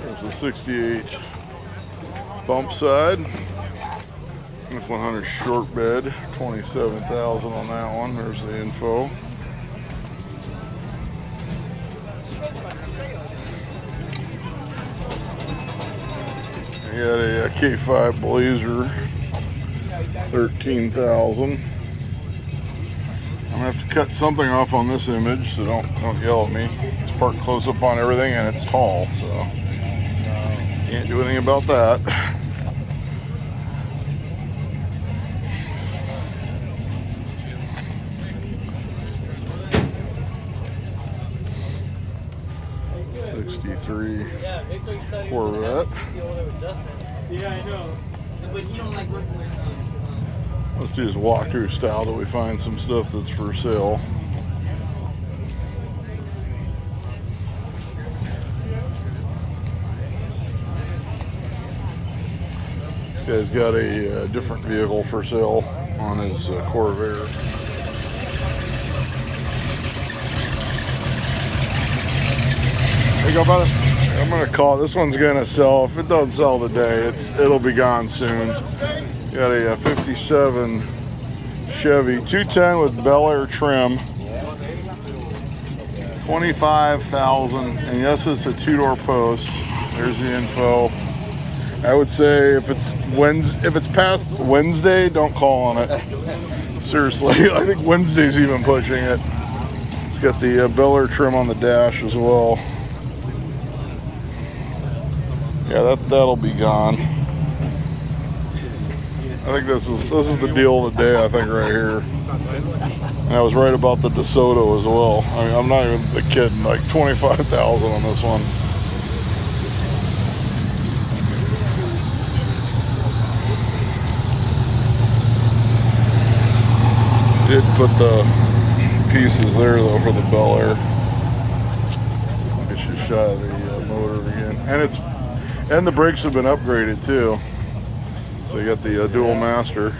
There's a 68 bump side. F100 short bed, 27,000 on that one. There's the info. You got a K5 Blazer, 13,000. I'm gonna have to cut something off on this image, so don't yell at me. It's parked close up on everything and it's tall, so can't do anything about that. '63 Corvette. Yeah, I know. But you don't like working with Let's do this walkthrough style till we find some stuff that's for sale. This guy's got a different vehicle for sale on his Corvair. There you go, brother. I'm gonna call it. This one's gonna sell. If it doesn't sell today, it'll be gone soon. Got a 57 Chevy 210 with Bel Air trim, 25,000, and yes, it's a two-door post. There's the info. I would say if it's past Wednesday, don't call on it. Seriously, I think Wednesday's even pushing it. It's got the Bel Air trim on the dash as well. Yeah, that'll be gone. I think this is the deal of the day, I think, right here. And I was right about the DeSoto as well. I mean, I'm not even kidding, like 25,000 on this one. Did put the pieces there though for the Bel Air. Get you a shot of the motor again, and the brakes have been upgraded too. So you got the dual master.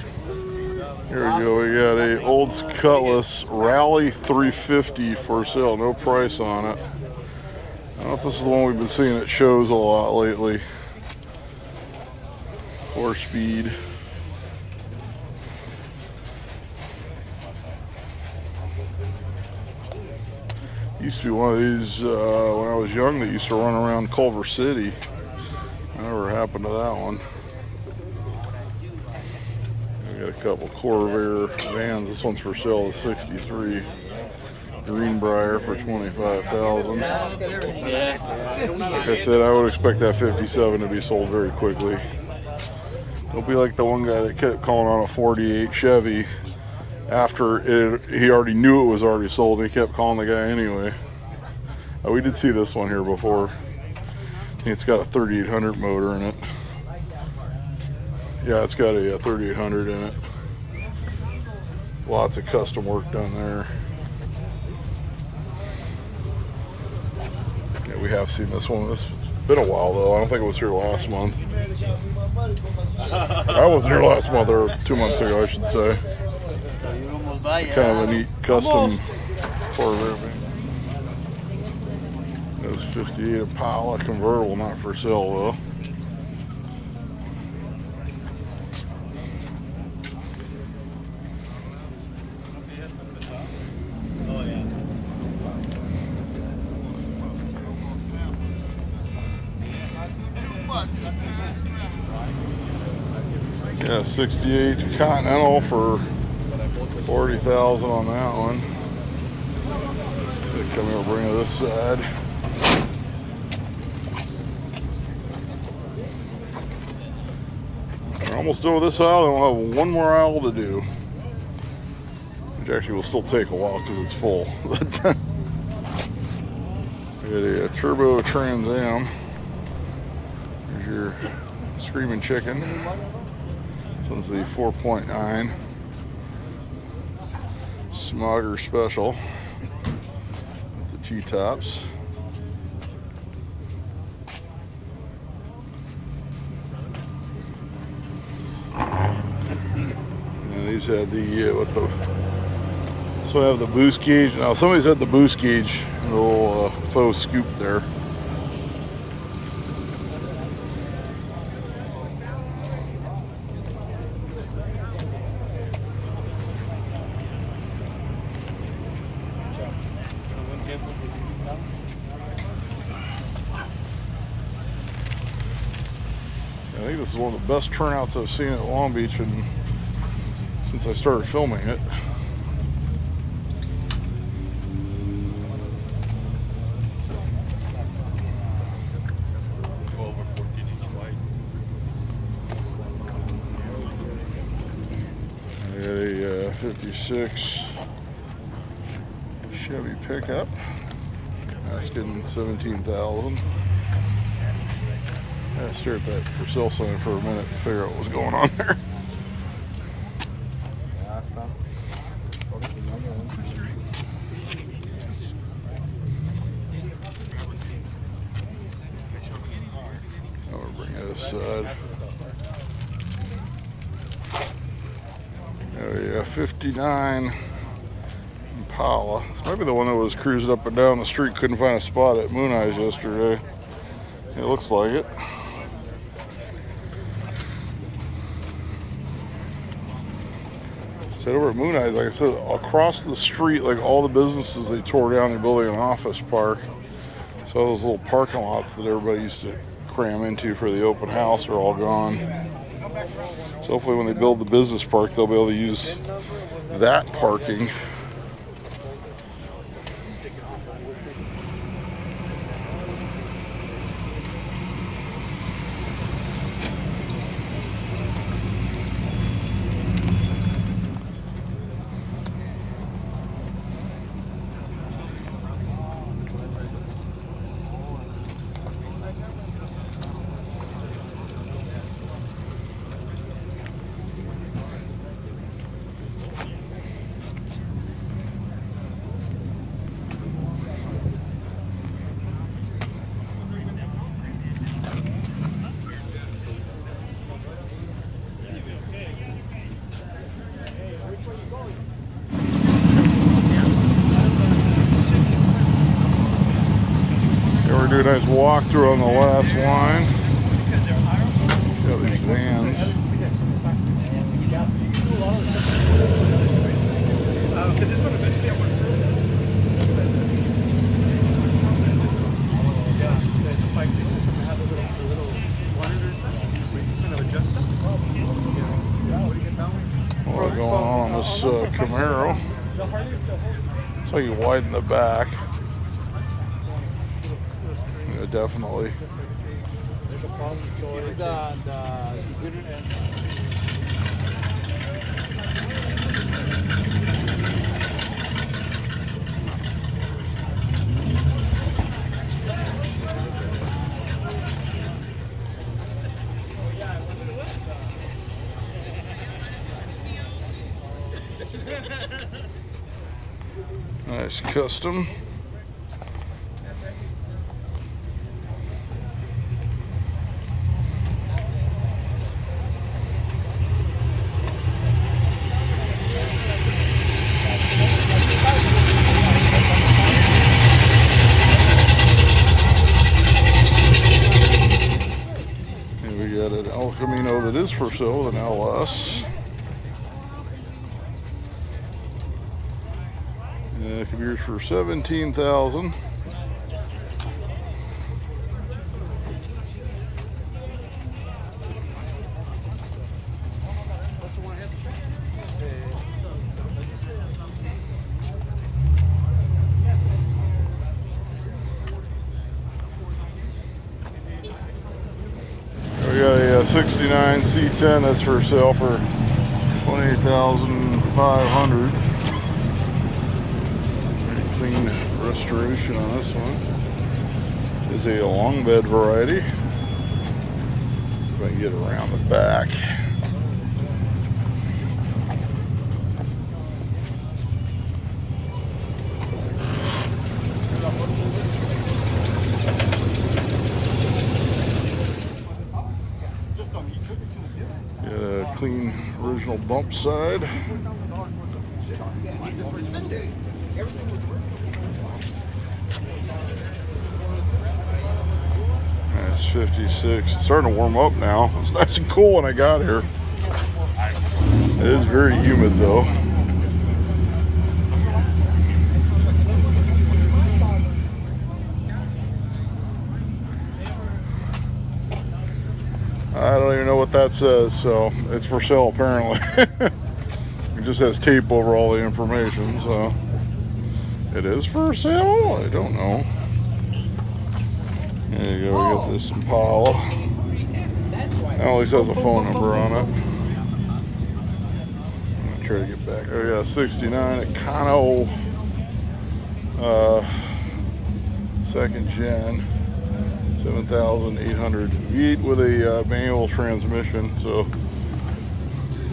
Here we go. We got a Olds Cutlass Rally 350 for sale. No price on it. I don't know if this is the one we've been seeing at shows a lot lately. 4-speed. Used to be one of these when I was young that used to run around Culver City. Whatever happened to that one? We got a couple Corvair vans. This one's for sale, the 63 Greenbrier for 25,000. Like I said, I would expect that 57 to be sold very quickly. Don't be like the one guy that kept calling on a 48 Chevy after he already knew it was already sold, and he kept calling the guy anyway. We did see this one here before. I think it's got a 3800 motor in it. Yeah, it's got a 3800 in it. Lots of custom work done there. Yeah, we have seen this one. It's been a while though. I don't think it was here last month. I wasn't here last month, or 2 months ago, I should say. Kind of a neat custom Corvair van. It was 58 Impala convertible, not for sale though. Yeah, 68 Continental for 40,000 on that one. Come here, bring it to this side. We're almost done with this aisle, and we'll have one more aisle to do. Which actually will still take a while because it's full. We got a turbo Trans Am. Here's your Screaming Chicken. This one's the 4.9 Smogger Special with the T-tops. And these had the this one have the boost gauge. Now somebody's had the boost gauge, a little faux scoop there. think this is one of the best turnouts I've seen at Long Beach and since I started filming it. I got a 56 Chevy pickup, asking $17,000. I stared at that for sale sign for a minute to figure out what was going on there. I'm gonna bring this side. Oh yeah, 59 Impala. This might be the one that was cruising up and down the street, couldn't find a spot at Moon Eyes yesterday. It looks like it. So over at Moon Eyes, like I said, across the street, like all the businesses they tore down, they're building an office park. So those little parking lots that everybody used to cram into for the open house are all gone. So hopefully when they build the business park, they'll be able to use that parking. Do a nice walkthrough on the last line. Got these vans. What's going on this Camaro? So you widen the back. Yeah, definitely. There's a problem. So it's the computer and nice custom. El Camino that is for sale with an LS. And it could be yours for $17,000. We got a 69 C10 that's for sale for $28,500. Very clean restoration on this one. Is a long bed variety. If I can get around the back. Clean original bump side. That's 56. It's starting to warm up now. It's nice and cool when I got here. It is very humid though. I don't even know what that says, so it's for sale apparently. It just has tape over all the information, so it is for sale? I don't know. There you go, we got this Impala. That at least has a phone number on it. I'm gonna try to get back. Oh yeah, 69 Econo, second gen, 7,800 V8 with a manual transmission, so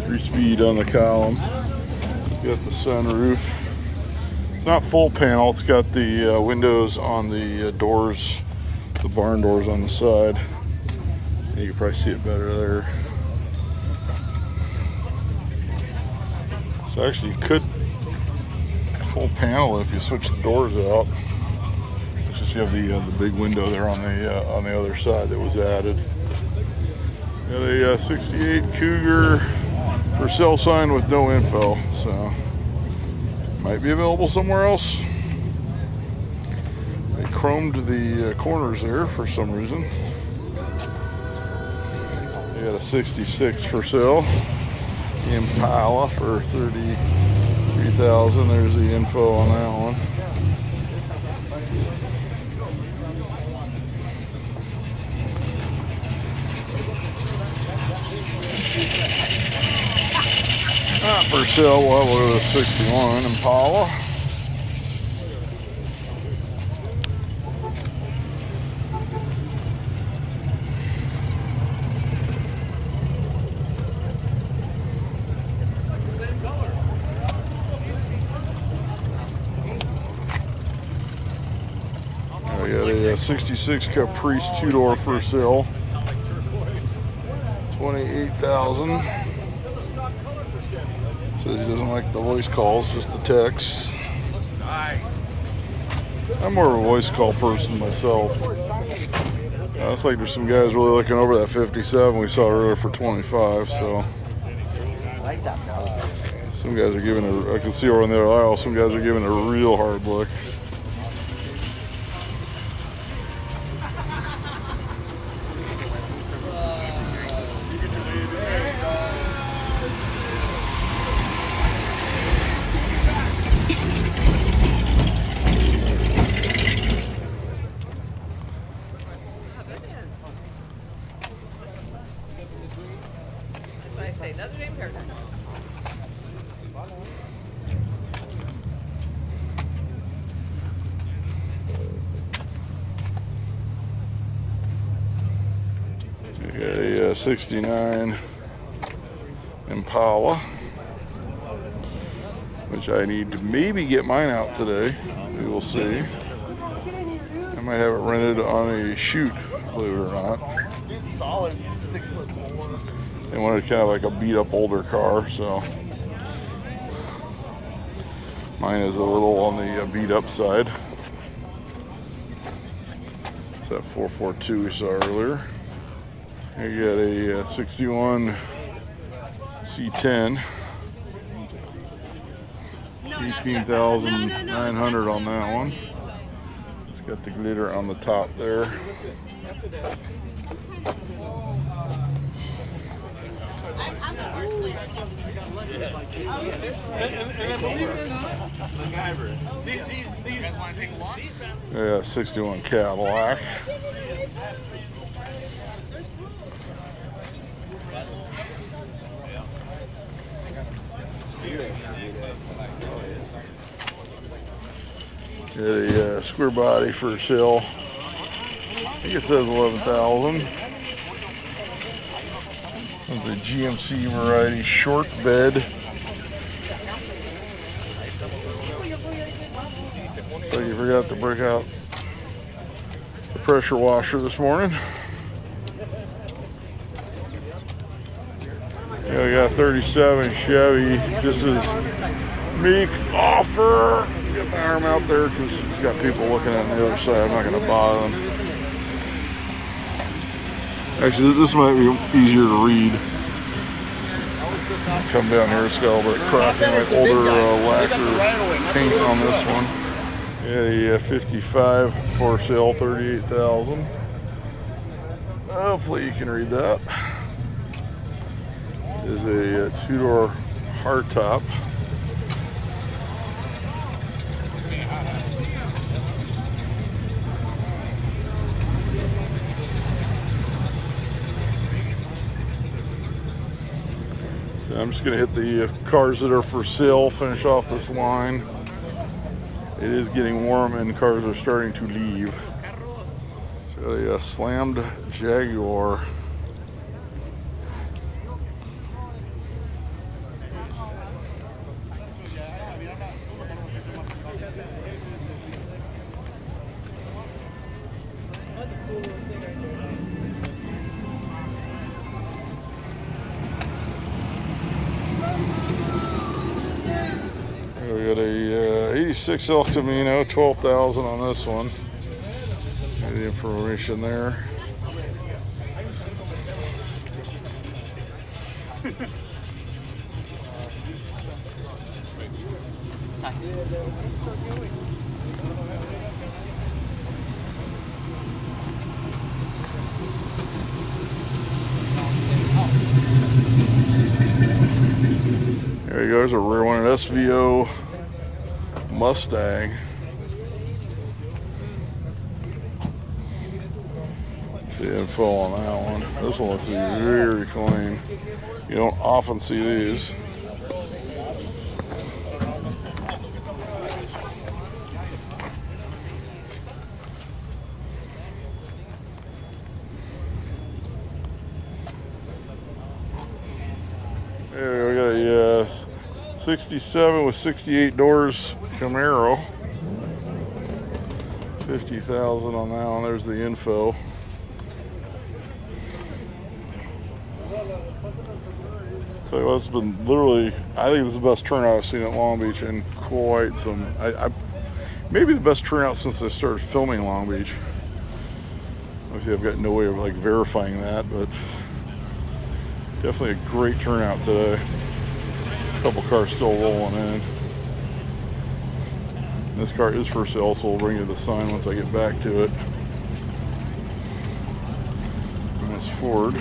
3-speed on the column. Got the sunroof. It's not full panel. It's got the windows on the doors, the barn doors on the side. You can probably see it better there. So actually, you could full panel if you switch the doors out. It's just you have the big window there on the other side that was added. Got a 68 Cougar for sale sign with no info, so might be available somewhere else. They chromed the corners there for some reason. They got a 66 for sale, Impala for 33,000. There's the info on that one. Not for sale. We'll have a look at the 61 Impala. I got a 66 Caprice 2-door for sale, 28,000. Says he doesn't like the voice calls, just the texts. I'm more of a voice call person myself. Looks like there's some guys really looking over that 57 we saw earlier for 25. So some guys are giving I can see over in the other aisle, some guys are giving a real hard look. Another name haircut. We got a 69 Impala, which I need to maybe get mine out today. We will see. I might have it rented on a shoot, believe it or not. It's solid, 6'4". They wanted kind of like a beat up older car, so mine is a little on the beat up side. It's that 442 we saw earlier. Here you got a 61 C10, 18,900 on that one. It's got the glitter on the top there. Yeah, 61 Cadillac. Got a square body for sale. I think it says 11,000. It's a GMC variety short bed. So you forgot to break out the pressure washer this morning. Yeah, we got 37 Chevy. This is meek offer. Get my arm out there because it's got people looking at the other side. I'm not going to bother them. Actually, this might be easier to read. Come down here, it's got a little bit of cracking, like older lacquer paint on this one. Yeah, 55 for sale, 38,000. Hopefully you can read that. is a two-door hardtop. So I'm just going to hit the cars that are for sale, finish off this line. It is getting warm and cars are starting to leave. Got a slammed Jaguar. We got a 86 El Camino, 12,000 on this one. Got the information there. There you go, there's a rear one, an SVO Mustang. See the info on that one. This one looks very clean. You don't often see these. There we got a 67 with 68 doors Camaro. 50,000 on that one. There's the info. Tell you what, it's been literally, I think this is the best turnout I've seen at Long Beach in quite some, maybe the best turnout since I started filming Long Beach. Obviously I've got no way of like verifying that, but definitely a great turnout today. A couple cars still rolling in. This car is for sale, so we'll bring you the sign once I get back to it. And it's Ford.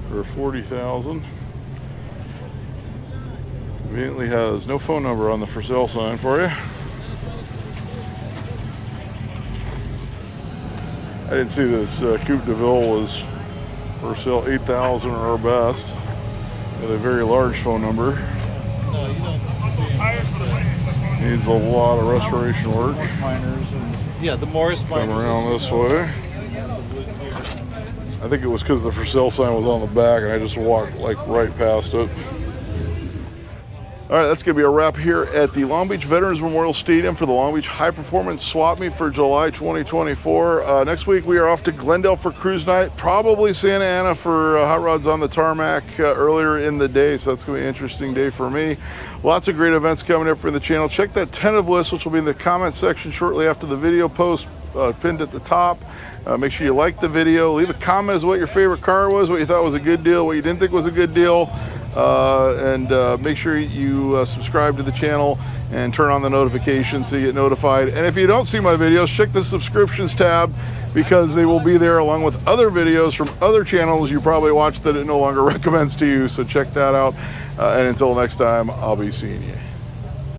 For 40,000. Conveniently has no phone number on the for sale sign for you. I didn't see this Coupe de Ville was for sale. 8,000 or best. With a very large phone number. No, you don't see. Needs a lot of restoration work. Miners and yeah, the Morris miners. Come around this way. I think it was because the for sale sign was on the back and I just walked like right past it. All right, that's going to be a wrap here at the Long Beach Veterans Memorial Stadium for the Long Beach High Performance Swap Meet for July 2024. Next week we are off to Glendale for cruise night, probably Santa Ana for Hot Rods on the Tarmac earlier in the day, so that's going to be an interesting day for me. Lots of great events coming up for the channel. Check that tentative list, which will be in the comment section shortly after the video post. Pinned at the top. Make sure you like the video. Leave a comment as to what your favorite car was, what you thought was a good deal, what you didn't think was a good deal. And make sure you subscribe to the channel and turn on the notifications so you get notified. And if you don't see my videos, check the subscriptions tab because they will be there along with other videos from other channels you probably watch that it no longer recommends to you. So check that out. And until next time, I'll be seeing you.